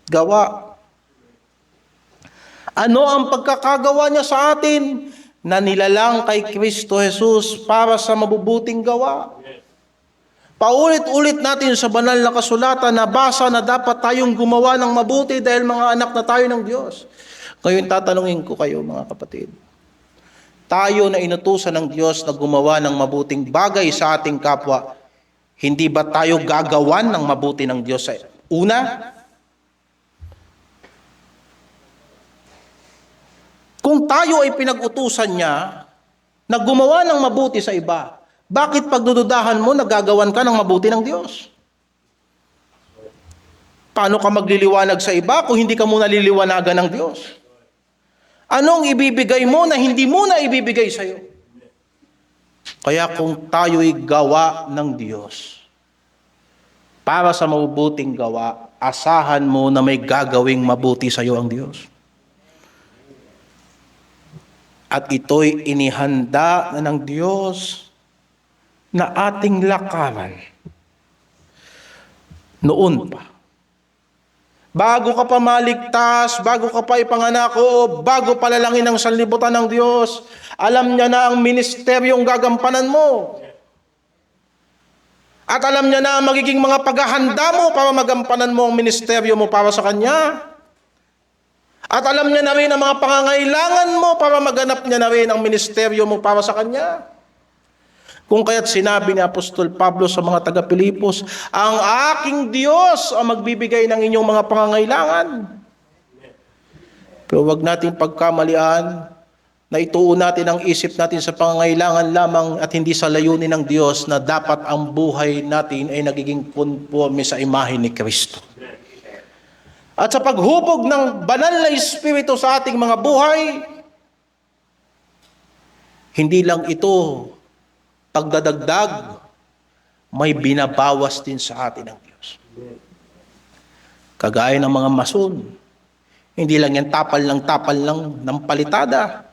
gawa. Ano ang pagkakagawa niya sa atin? Na nilalang kay Kristo Jesus para sa mabubuting gawa. Paulit-ulit natin sa banal na kasulatan na basa na dapat tayong gumawa ng mabuti dahil mga anak na tayo ng Diyos. Ngayon tatanungin ko kayo mga kapatid, tayo na inutusan ng Diyos na gumawa ng mabuting bagay sa ating kapwa, hindi ba tayo gagawan ng mabuti ng Diyos sa una? Kung tayo ay pinag-utusan niya na gumawa ng mabuti sa iba, bakit pagdududahan mo nagagawan ka ng mabuti ng Diyos? Paano ka magliliwanag sa iba kung hindi ka muna liliwanagan ng Diyos? Anong ibibigay mo na hindi mo na ibibigay sa iyo? Kaya kung tayo'y gawa ng Diyos, para sa mabubuting gawa, asahan mo na may gagawing mabuti sa iyo ang Diyos. At ito'y inihanda na ng Diyos na ating lakaran noon pa. Bago ka pa maligtas, bago ka pa ipanganak, o bago palalangin ang sanlibutan ng Diyos, alam niya na ang ministeryong gagampanan mo. At alam niya na ang magiging mga paghahanda mo para magampanan mo ang ministeryo mo para sa Kanya. At alam niya na rin ang mga pangangailangan mo para maganap niya na rin ang ministeryo mo para sa Kanya. Kung kaya't sinabi ni Apostol Pablo sa mga taga-Pilipos, ang aking Diyos ang magbibigay ng inyong mga pangangailangan. Pero wag nating pagkamalian na ituon natin ang isip natin sa pangangailangan lamang at hindi sa layunin ng Diyos na dapat ang buhay natin ay nagiging konforme sa imahe ni Kristo. At sa paghubog ng banal na Espiritu sa ating mga buhay, hindi lang ito pagdadagdag, may binabawas din sa atin ng Diyos. Kagaya ng mga mason, hindi lang yan tapal lang ng palitada.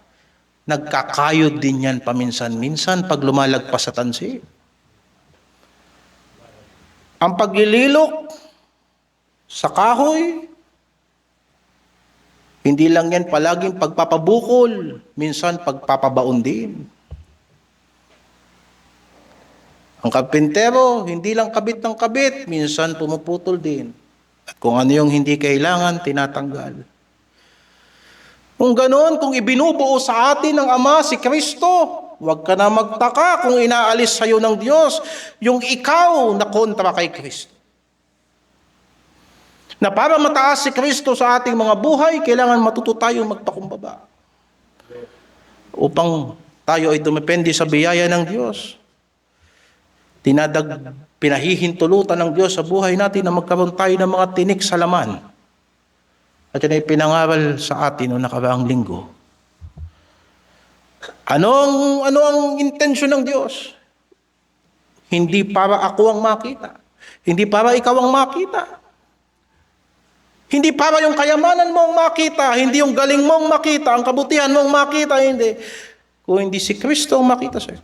Nagkakayod din yan paminsan-minsan pag lumalagpas sa tansi. Ang paglililok sa kahoy, hindi lang yan palaging pagpapabukol, minsan pagpapabaon din. Ang karpintero, hindi lang kabit ng kabit, minsan pumuputol din. At kung ano yung hindi kailangan, tinatanggal. Kung ganoon, kung ibinubuo sa atin ng Ama si Kristo, huwag ka na magtaka kung inaalis sa iyo ng Diyos yung ikaw na kontra kay Kristo. Na para mataas si Kristo sa ating mga buhay, kailangan matuto tayong magpakumbaba. Upang tayo ay dumepende sa biyaya ng Diyos. Pinahihintulutan ng Diyos sa buhay natin na magkaroon tayo ng mga tinik sa laman. At yan ay pinangaral sa atin noong nakaraang linggo. Ano ang intensyon ng Diyos? Hindi para ako ang makita. Hindi para ikaw ang makita. Hindi para yung kayamanan mo ang makita. Hindi yung galing mo ang makita. Ang kabutihan mo ang makita. Hindi. Kung hindi si Kristo ang makita sa'yo.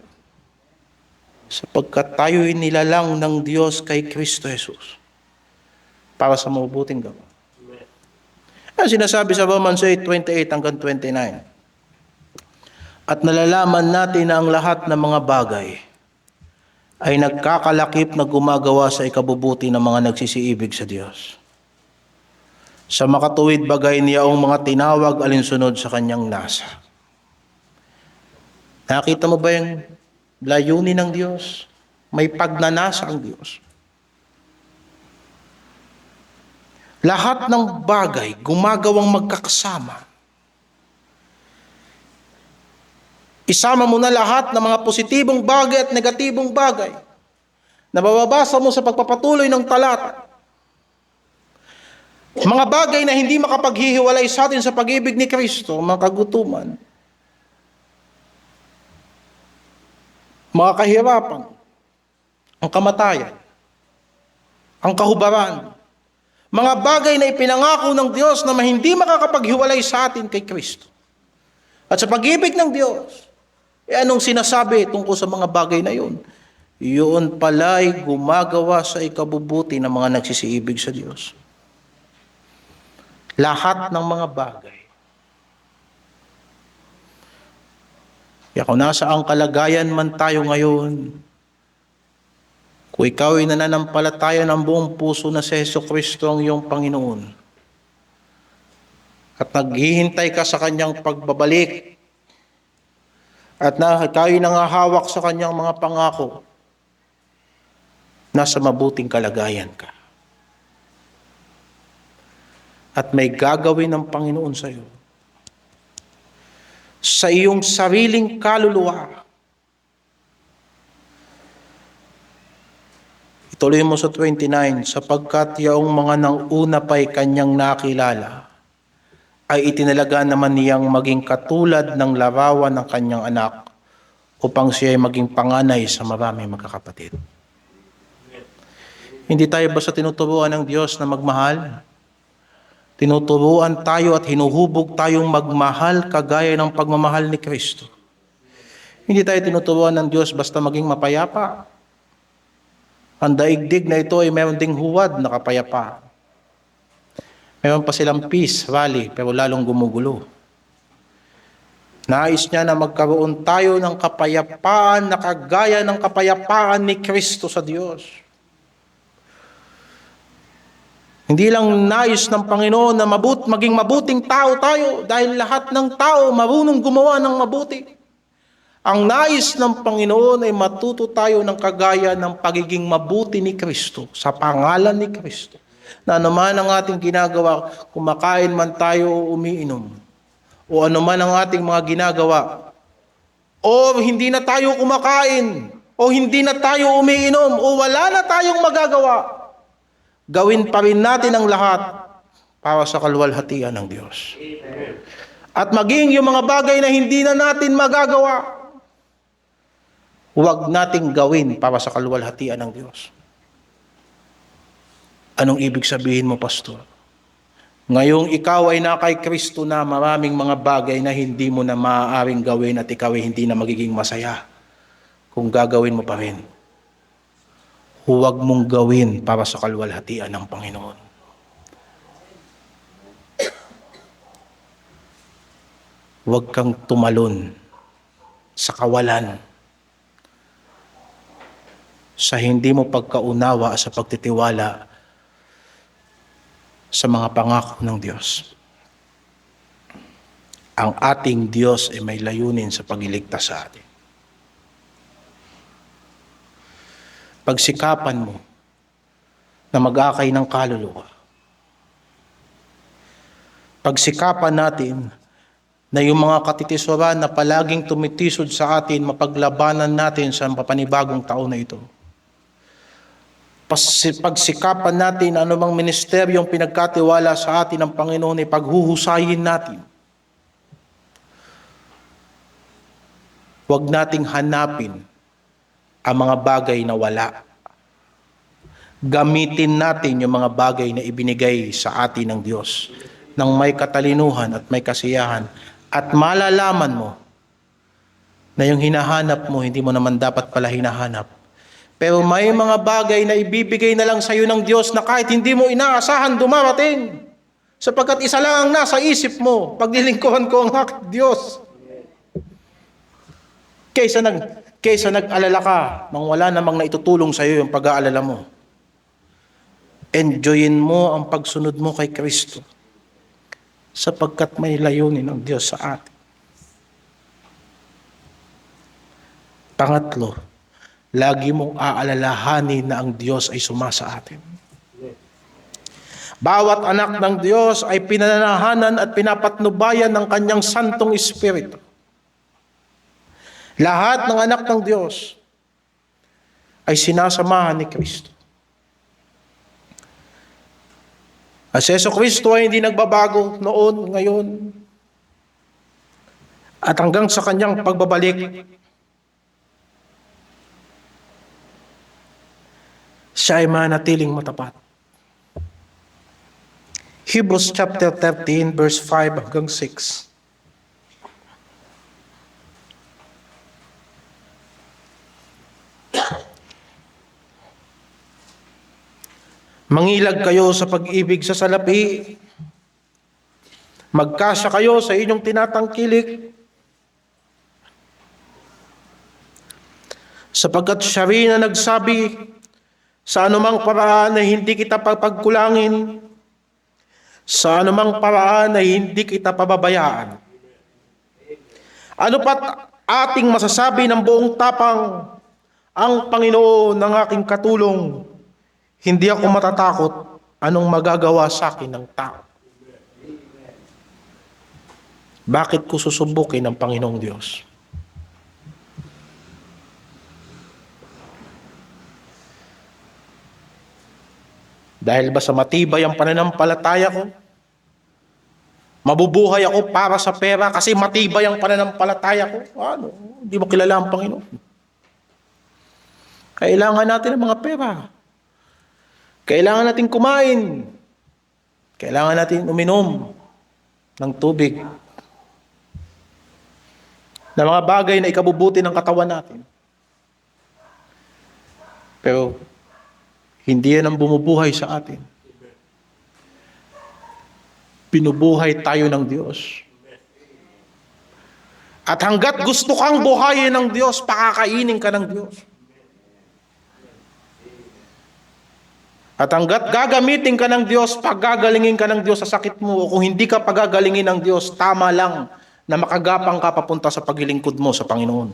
Sapagkat tayo'y nilalang ng Diyos kay Kristo Jesus. Para sa mabuting gawa. Ang sinasabi sa Romans 8:28 hanggang 29. At nalalaman natin na ang lahat ng mga bagay ay nagkakalakip na gumagawa sa ikabubuti ng mga nagsisiibig sa Diyos. Sa makatuwid bagay niya ang mga tinawag alinsunod sa kanyang nasa. Nakita mo ba yung layunin ng Diyos? May pagnanasa ang Diyos. Lahat ng bagay gumagawang magkakasama. Isama mo na lahat ng mga positibong bagay at negatibong bagay na mababasa mo sa pagpapatuloy ng talata. Mga bagay na hindi makapaghihiwalay sa atin sa pag-ibig ni Kristo, mga kagutuman, mga kahirapan, ang kamatayan, ang kahubaran, mga bagay na ipinangako ng Diyos na hindi makakapaghiwalay sa atin kay Kristo. At sa pag-ibig ng Diyos, anong sinasabi tungkol sa mga bagay na yun? Yun pala'y gumagawa sa ikabubuti ng mga nagsisiibig sa Diyos. Lahat ng mga bagay. Kaya kung nasaang kalagayan man tayo ngayon, kung ikaw ay nananampalataya ng buong puso na si Jesucristo ang iyong Panginoon, at naghihintay ka sa kanyang pagbabalik, at ikaw ay nangahawak sa kanyang mga pangako, nasa mabuting kalagayan ka. At may gagawin ng Panginoon sa iyo. Sa iyong sariling kaluluwa. Ituloy mo sa 29, sapagkat yaong mga nanguna pa'y kanyang nakilala, ay itinalaga naman niyang maging katulad ng larawan ng kanyang anak, upang siya ay maging panganay sa maraming magkakapatid. Hindi tayo basta tinuturuan ng Diyos na magmahal? Tinuturuan tayo at hinuhubog tayong magmahal kagaya ng pagmamahal ni Kristo. Hindi tayo tinuturuan ng Diyos basta maging mapayapa. Ang daigdig na ito ay mayroon ding huwad na kapayapa. Mayroon pa silang peace, rally, pero lalong gumugulo. Nais niya na magkaroon tayo ng kapayapaan na kagaya ng kapayapaan ni Kristo sa Diyos. Hindi lang nais ng Panginoon na maging mabuting tao tayo dahil lahat ng tao marunong gumawa ng mabuti. Ang nais ng Panginoon ay matuto tayo ng kagaya ng pagiging mabuti ni Kristo sa pangalan ni Kristo. Na anuman ang ating ginagawa, kumakain man tayo o umiinom, o anuman ang ating mga ginagawa, o hindi na tayo kumakain, o hindi na tayo umiinom, o wala na tayong magagawa, gawin pa rin natin ang lahat para sa kaluwalhatian ng Diyos. At maging yung mga bagay na hindi na natin magagawa, Huwag nating gawin para sa kaluwalhatian ng Diyos. Anong ibig sabihin mo, Pastor? Ngayong ikaw ay na kay Kristo na, maraming mga bagay na hindi mo na maaaring gawin at ikaw ay hindi na magiging masaya kung gagawin mo pa rin. Huwag mong gawin para sa kaluwalhatian ng Panginoon. Huwag kang tumalon sa kawalan, sa hindi mo pagkaunawa sa pagtitiwala sa mga pangako ng Diyos. Ang ating Diyos ay may layunin sa pagliligtas sa atin. Pagsikapan mo na mag-akay ng kaluluwa. Pagsikapan natin na yung mga katitisuran na palaging tumitisod sa atin, mapaglabanan natin sa panibagong taon na ito. Pagsikapan natin anumang ministeryong pinagkatiwala sa atin ng Panginoon ay paghuhusayin natin. Huwag nating hanapin ang mga bagay na wala. Gamitin natin yung mga bagay na ibinigay sa atin ng Diyos nang may katalinuhan at may kasiyahan. At malalaman mo na yung hinahanap mo, hindi mo naman dapat pala hinahanap. Pero may mga bagay na ibibigay na lang sa iyo ng Diyos na kahit hindi mo inaasahan dumarating. Sapagkat isa lang ang nasa isip mo, paglilingkuhan ko ang aking Diyos. Kaysa nag-alala ka nang wala namang naitutulong sa iyo yung pag-aalala mo. Enjoyin mo ang pagsunod mo kay Kristo. Sapagkat may layunin ng Diyos sa atin. Pangatlo, lagi mong aalalahanin na ang Diyos ay sumasa atin. Bawat anak ng Diyos ay pinananahanan at pinapatnubayan ng kanyang santong Espiritu. Lahat ng anak ng Diyos ay sinasamahan ni Kristo. At si Jesucristo ay hindi nagbabago noon, ngayon, at hanggang sa kanyang pagbabalik. Siya ay manatiling matapat. Hebrews chapter 13, verse 5 hanggang 6. Mangilag kayo sa pag-ibig sa salapi. Magkasya kayo sa inyong tinatangkilik. Sapagkat siya rin na nagsabi, sa anumang paraan na hindi kita pagkulangin, sa anumang paraan na hindi kita pababayaan. Ano pat ating masasabi ng buong tapang, ang Panginoon ng aking katulong, hindi ako matatakot anong magagawa sa akin ng tao. Bakit ko susubukin ng Panginoong Diyos? Dahil ba sa matibay ang pananampalataya ko? Mabubuhay ako para sa pera kasi matibay ang pananampalataya ko? Ano? Hindi mo kilala ang Panginoon. Kailangan natin ng mga pera. Kailangan natin kumain. Kailangan natin uminom ng tubig. Na mga bagay na ikabubuti ng katawan natin. Pero hindi yan ang bumubuhay sa atin. Pinubuhay tayo ng Diyos. At hanggat gusto kang buhayin ng Diyos, pakakainin ka ng Diyos. At hanggat gagamitin ka ng Diyos, paggagalingin ka ng Diyos sa sakit mo, o kung hindi ka pagagalingin ng Diyos, tama lang na makagapang ka papunta sa paglilingkod mo sa Panginoon.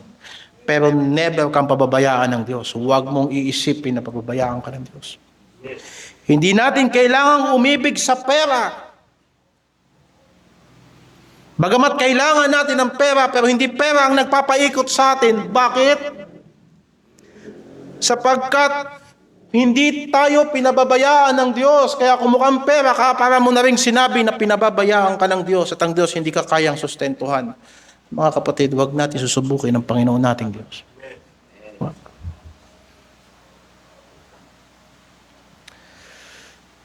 Pero never kang pababayaan ng Diyos. Huwag mong iisipin na pababayaan ka ng Diyos. Hindi natin kailangang umibig sa pera. Bagamat kailangan natin ng pera, pero hindi pera ang nagpapaikot sa atin. Bakit? Sapagkat hindi tayo pinababayaan ng Diyos. Kaya kung mukhang pera ka, para mo na rin sinabi na pinababayaan ka ng Diyos at ang Diyos hindi ka kayang sustentuhan. Mga kapatid, huwag natin susubukin ng Panginoon nating Diyos.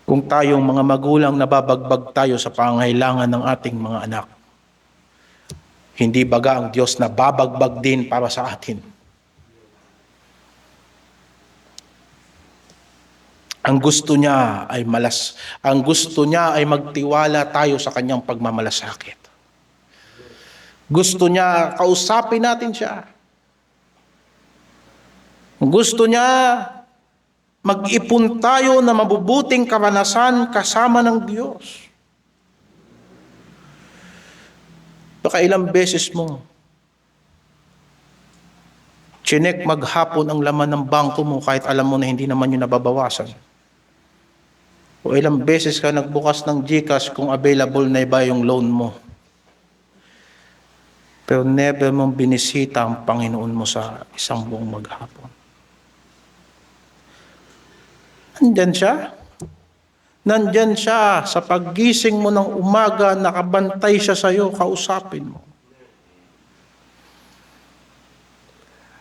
Kung tayong mga magulang nababagbag tayo sa pangangailangan ng ating mga anak, hindi baga ang Diyos na babagbag din para sa atin? Ang gusto niya ay magtiwala tayo sa kanyang pagmamalasakit. Gusto niya kausapin natin siya. Gusto niya mag-ipon tayo na mabubuting karanasan kasama ng Diyos. Baka ilang beses mo chinek maghapon ang laman ng bangko mo kahit alam mo na hindi naman yun nababawasan. O ilang beses ka nagbukas ng GCash kung available na ba yung loan mo. Pero never mong binisita ang Panginoon mo sa isang buong maghapon. Nandyan siya. Nandyan siya sa paggising mo ng umaga, nakabantay siya sa iyo, kausapin mo.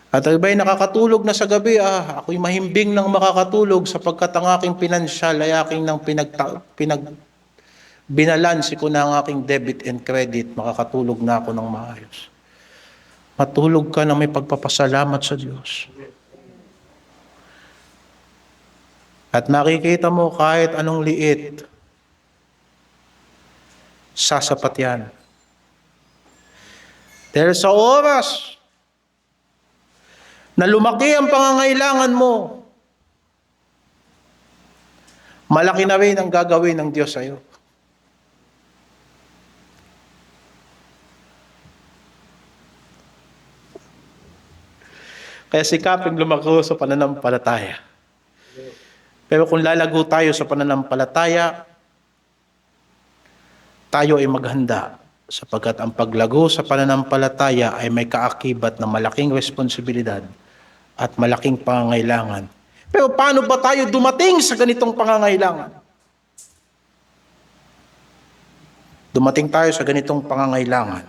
At iba'y nakakatulog na sa gabi, ako'y mahimbing ng makakatulog sapagkat ang aking pinansyal ay aking binalansi ko na ang aking debit and credit, makakatulog na ako ng maayos. Matulog ka na may pagpapasalamat sa Diyos. At makikita mo kahit anong liit, sasapat yan. Dahil sa oras na lumaki ang pangangailangan mo, malaki na rin ang gagawin ng Diyos sa iyo. Kaya sikaping lumako sa pananampalataya. Pero kung lalago tayo sa pananampalataya, tayo ay maghanda sapagkat ang paglago sa pananampalataya ay may kaakibat na malaking responsibilidad at malaking pangangailangan. Pero paano ba tayo dumating sa ganitong pangangailangan? Dumating tayo sa ganitong pangangailangan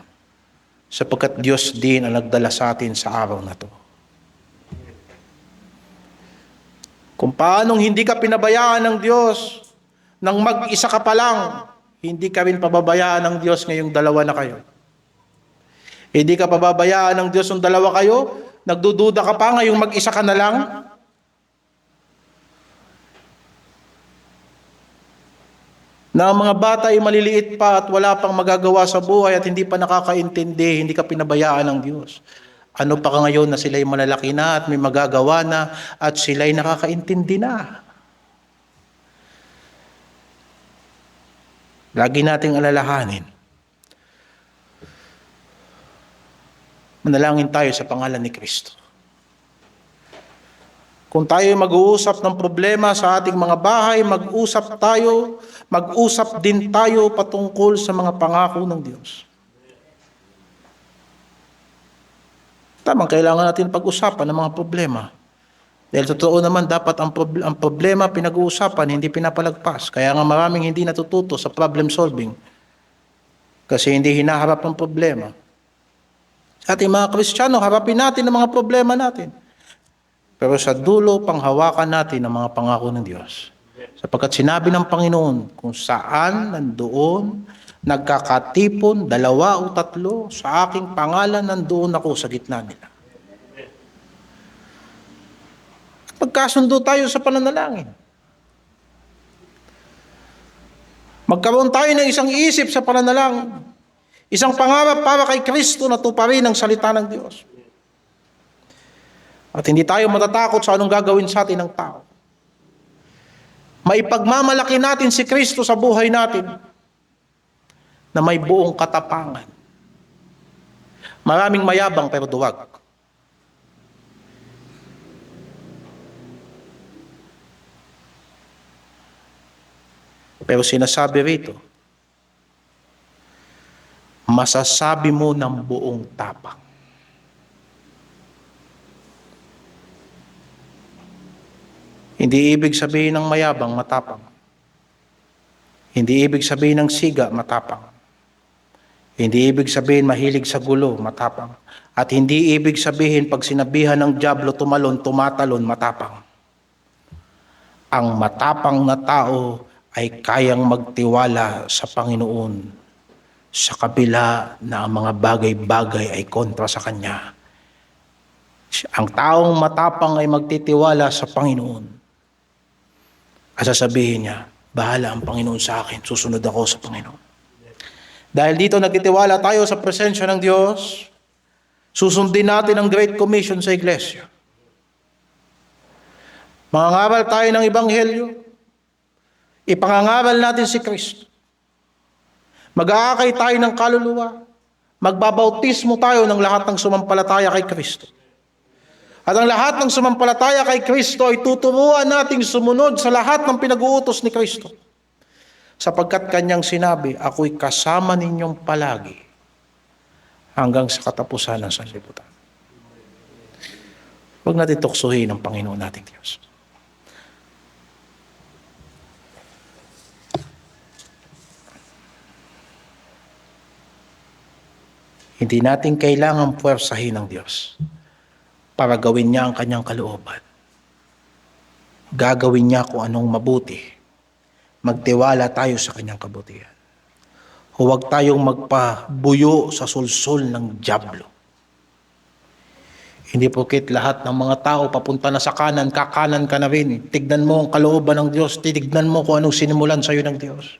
sapagkat Diyos din ang nagdala sa atin sa araw na to. Kung paanong hindi ka pinabayaan ng Diyos nang mag-isa ka pa lang, hindi ka rin pababayaan ng Diyos ngayong dalawa na kayo. Hindi ka pababayaan ng Diyos ng dalawa kayo, nagdududa ka pa ngayong mag-isa ka na lang. Na ang mga bata ay maliliit pa at wala pang magagawa sa buhay at hindi pa nakakaintindi, hindi ka pinabayaan ng Diyos. Ano pa ka ngayon na sila'y malalaki na at may magagawa na at sila'y nakakaintindi na. Lagi nating alalahanin. Manalangin tayo sa pangalan ni Kristo. Kung tayo mag-uusap ng problema sa ating mga bahay, mag-usap din tayo patungkol sa mga pangako ng Diyos. Tamang kailangan natin pag-usapan ng mga problema. Dahil totoo naman dapat ang problema pinag-uusapan, hindi pinapalagpas. Kaya nga maraming hindi natututo sa problem solving. Kasi hindi hinaharap ang problema. Sa ating mga Kristiyano, harapin natin ang mga problema natin. Pero sa dulo, panghawakan natin ang mga pangako ng Diyos. Sapagkat sinabi ng Panginoon, kung saan nandoon, nagkakatipon, 2 o 3, sa aking pangalan nandoon ako sa gitna nila. Magkasundo tayo sa pananalangin. Magkaroon tayo ng isang isip sa pananalangin. Isang pangarap para kay Kristo na tuparin ang salita ng Diyos. At hindi tayo matatakot sa anong gagawin sa atin ng tao. Maipagmamalaki natin si Kristo sa buhay natin na may buong katapangan. Maraming mayabang pero duwag. Pero sinasabi rito, masasabi mo ng buong tapang. Hindi ibig sabihin ng mayabang, matapang. Hindi ibig sabihin ng siga, matapang. Hindi ibig sabihin mahilig sa gulo, matapang. At hindi ibig sabihin pag sinabihan ng dyablo tumalon, tumatalon, matapang. Ang matapang na tao ay kayang magtiwala sa Panginoon sa kabila na ang mga bagay-bagay ay kontra sa Kanya. Ang taong matapang ay magtitiwala sa Panginoon. At sasabihin niya, bahala ang Panginoon sa akin, susunod ako sa Panginoon. Dahil dito nagtitiwala tayo sa presensya ng Diyos, susundin natin ang Great Commission sa Iglesia. Mangangaral tayo ng Ebanghelyo, ipangangaral natin si Kristo. Mag-aakay tayo ng kaluluwa, magbabautismo tayo ng lahat ng sumampalataya kay Kristo. At ang lahat ng sumampalataya kay Kristo ay tuturuan nating sumunod sa lahat ng pinag-uutos ni Kristo. Sapagkat Kanyang sinabi, ako'y kasama ninyong palagi hanggang sa katapusan ng sanlibutan. Huwag natin tuksuhin ang Panginoon nating Diyos. Hindi natin kailangang puwersahin ng Diyos para gawin niya ang Kanyang kalooban. Gagawin niya kung anong mabuti. Magtiwala tayo sa Kanyang kabutihan. Huwag tayong magpabuyo sa sulsol ng dyablo. Hindi porket lahat ng mga tao papunta na sa kanan, kakanan ka na rin. Tignan mo ang kalooban ng Diyos. Tignan mo kung anong sinimulan sa iyo ng Diyos.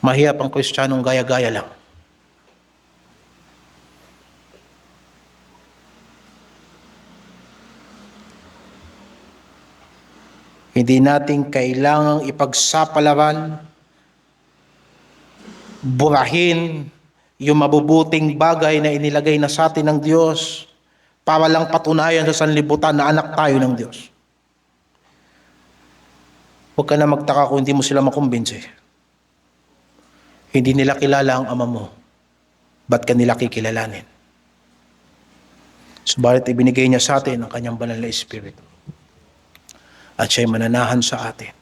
Mahirap ang Kristiyanong gaya-gaya lang. Hindi natin kailangang ipagsapalaran, burahin yung mabubuting bagay na inilagay na sa atin ng Diyos para lang patunayan sa sanlibutan na anak tayo ng Diyos. Huwag ka na magtaka kung hindi mo sila makumbinse. Hindi nila kilala ang Ama mo. Ba't ka nila kikilalanin? Subalit ibinigay niya sa atin ang Kanyang banal na Espiritu. At siya'y mananahan sa atin.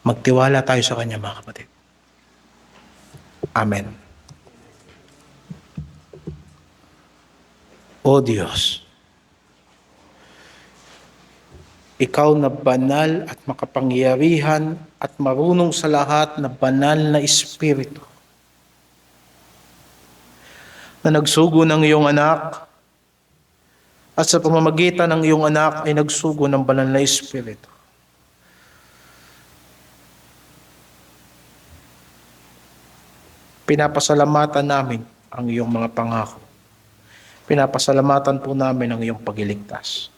Magtiwala tayo sa Kanya, mga kapatid. Amen. O Diyos, Ikaw na banal at makapangyarihan at marunong sa lahat na banal na Espiritu, na nagsugo ng iyong anak, at sa pamamagitan ng iyong anak ay nagsugo ng banal na Espiritu. Pinapasalamatan namin ang iyong mga pangako. Pinapasalamatan po namin ang iyong pagliligtas.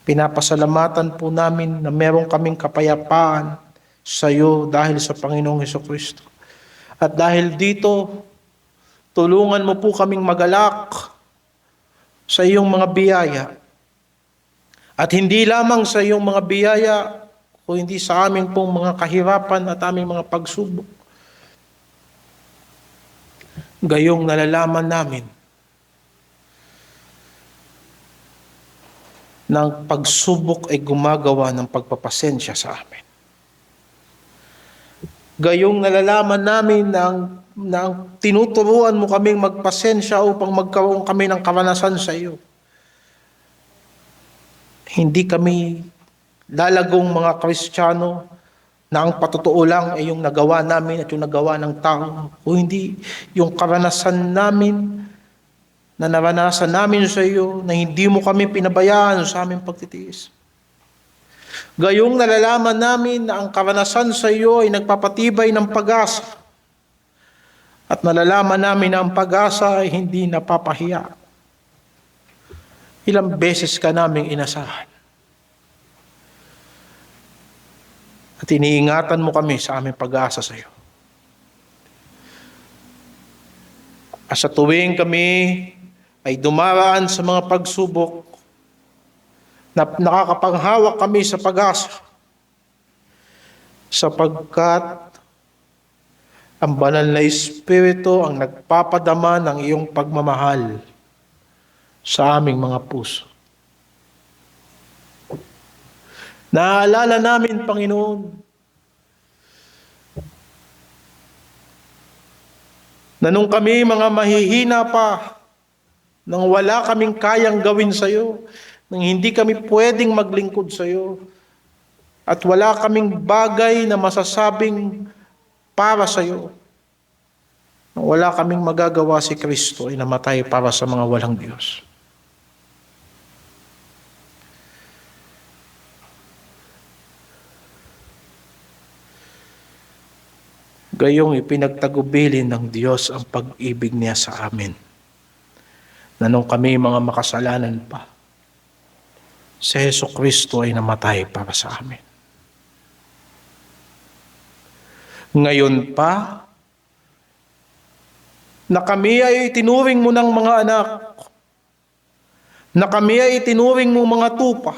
Pinapasalamatan po namin na meron kaming kapayapaan sa iyo dahil sa Panginoong Hesukristo. At dahil dito, tulungan mo po kaming magalak sa iyong mga biyaya. At hindi lamang sa iyong mga biyaya, o hindi sa amin pong mga kahirapan at aming mga pagsubok. Gayong nalalaman namin na ang pagsubok ay gumagawa ng pagpapasensya sa amin. Gayong nalalaman namin na ang tinuturuan mo kaming magpasensya upang magkaroon kami ng karanasan sa iyo. Hindi kami lalagong mga Kristiyano na ang patotoo lang ay yung nagawa namin at yung nagawa ng tao. O hindi, yung karanasan namin na naranasan namin sa iyo na hindi mo kami pinabayaan sa aming pagtitiis. Gayong nalalaman namin na ang karanasan sa iyo ay nagpapatibay ng pag-asa. At nalalaman namin na ang pag-asa ay hindi napapahiya. Ilang beses ka naming inasahan. At iniingatan mo kami sa aming pag-asa sa iyo. At sa tuwing kami ay dumaraan sa mga pagsubok, na nakakapanghawak kami sa pag-asa, sapagkat ang banal na Espiritu ang nagpapadama ng iyong pagmamahal sa aming mga puso. Naaalala namin, Panginoon, na nung kami mga mahihina pa, nang wala kaming kayang gawin sa iyo, nang hindi kami pwedeng maglingkod sa iyo, At wala kaming bagay na masasabing para sa iyo. Wala kaming magagawa, si Kristo ay namatay para sa mga walang Diyos. Gayong ipinagtagubilin ng Diyos ang pag-ibig niya sa amin, na nung kami mga makasalanan pa, si Jesucristo ay namatay para sa amin. Ngayon pa, na kami ay itinuring mo ng mga anak, na kami ay itinuring mo mga tupa,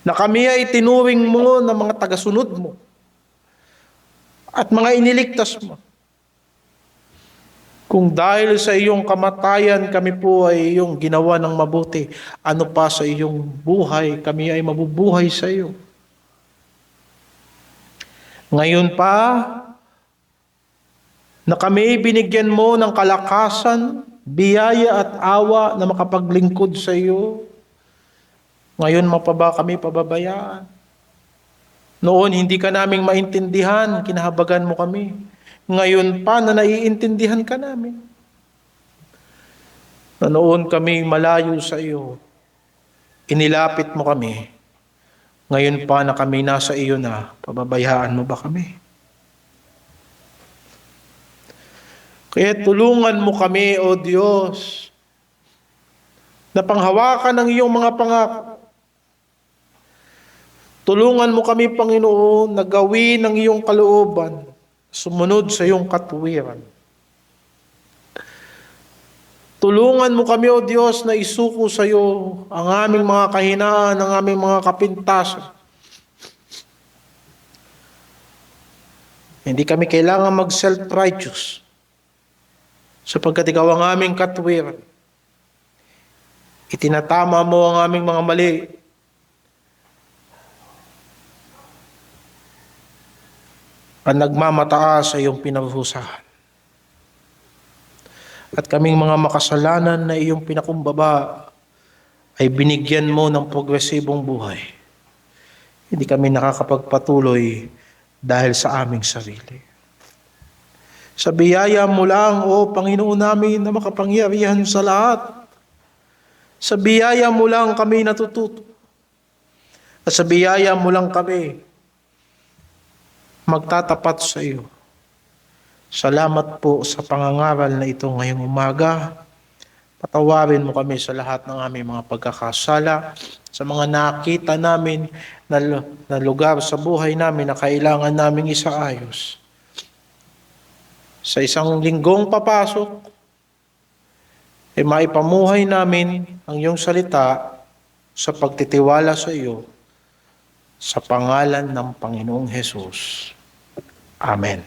na kami ay itinuring mo ng mga tagasunod mo, at mga iniligtas mo. Kung dahil sa iyong kamatayan kami po ay iyong ginawa ng mabuti, ano pa sa iyong buhay, kami ay mabubuhay sa iyo. Ngayon pa, na kami binigyan mo ng kalakasan, biyaya at awa na makapaglingkod sa iyo, ngayon mapaba kami pababayaan. Noon hindi ka naming maintindihan, kinahabagan mo kami. Ngayon pa na naiintindihan ka namin. Na noon kami malayo sa iyo, inilapit mo kami. Ngayon pa na kami nasa iyo na, pababayaan mo ba kami? Kaya tulungan mo kami, O Diyos, na panghawakan ng iyong mga pangako. Tulungan mo kami, Panginoon, na gawin ang iyong kalooban, sumunod sa iyong katuwiran. Tulungan mo kami, O Diyos, na isuko sa iyo ang aming mga kahinaan, ang aming mga kapintasan. Hindi kami kailangan mag-self-righteous, sapagkat ikaw ang aming katuwiran. Itinatama mo ang aming mga mali. At nagmamataas sa iyong pinaruhusahan. At kaming mga makasalanan na iyong pinakumbaba ay binigyan mo ng progresibong buhay. Hindi kami nakakapagpatuloy dahil sa aming sarili. Sa biyaya mo lang, O Panginoon namin na makapangyarihan sa lahat. Sa biyaya mo lang kami natututo. At sa biyaya mo lang kami magtatapat sa iyo. Salamat po sa pangangaral na ito ngayong umaga. Patawarin mo kami sa lahat ng aming mga pagkakasala, sa mga nakita namin na lugar sa buhay namin na kailangan naming isaayos. Sa isang linggong papasok, ay maipamuhay namin ang iyong salita sa pagtitiwala sa iyo, sa pangalan ng Panginoong Hesus. Amen.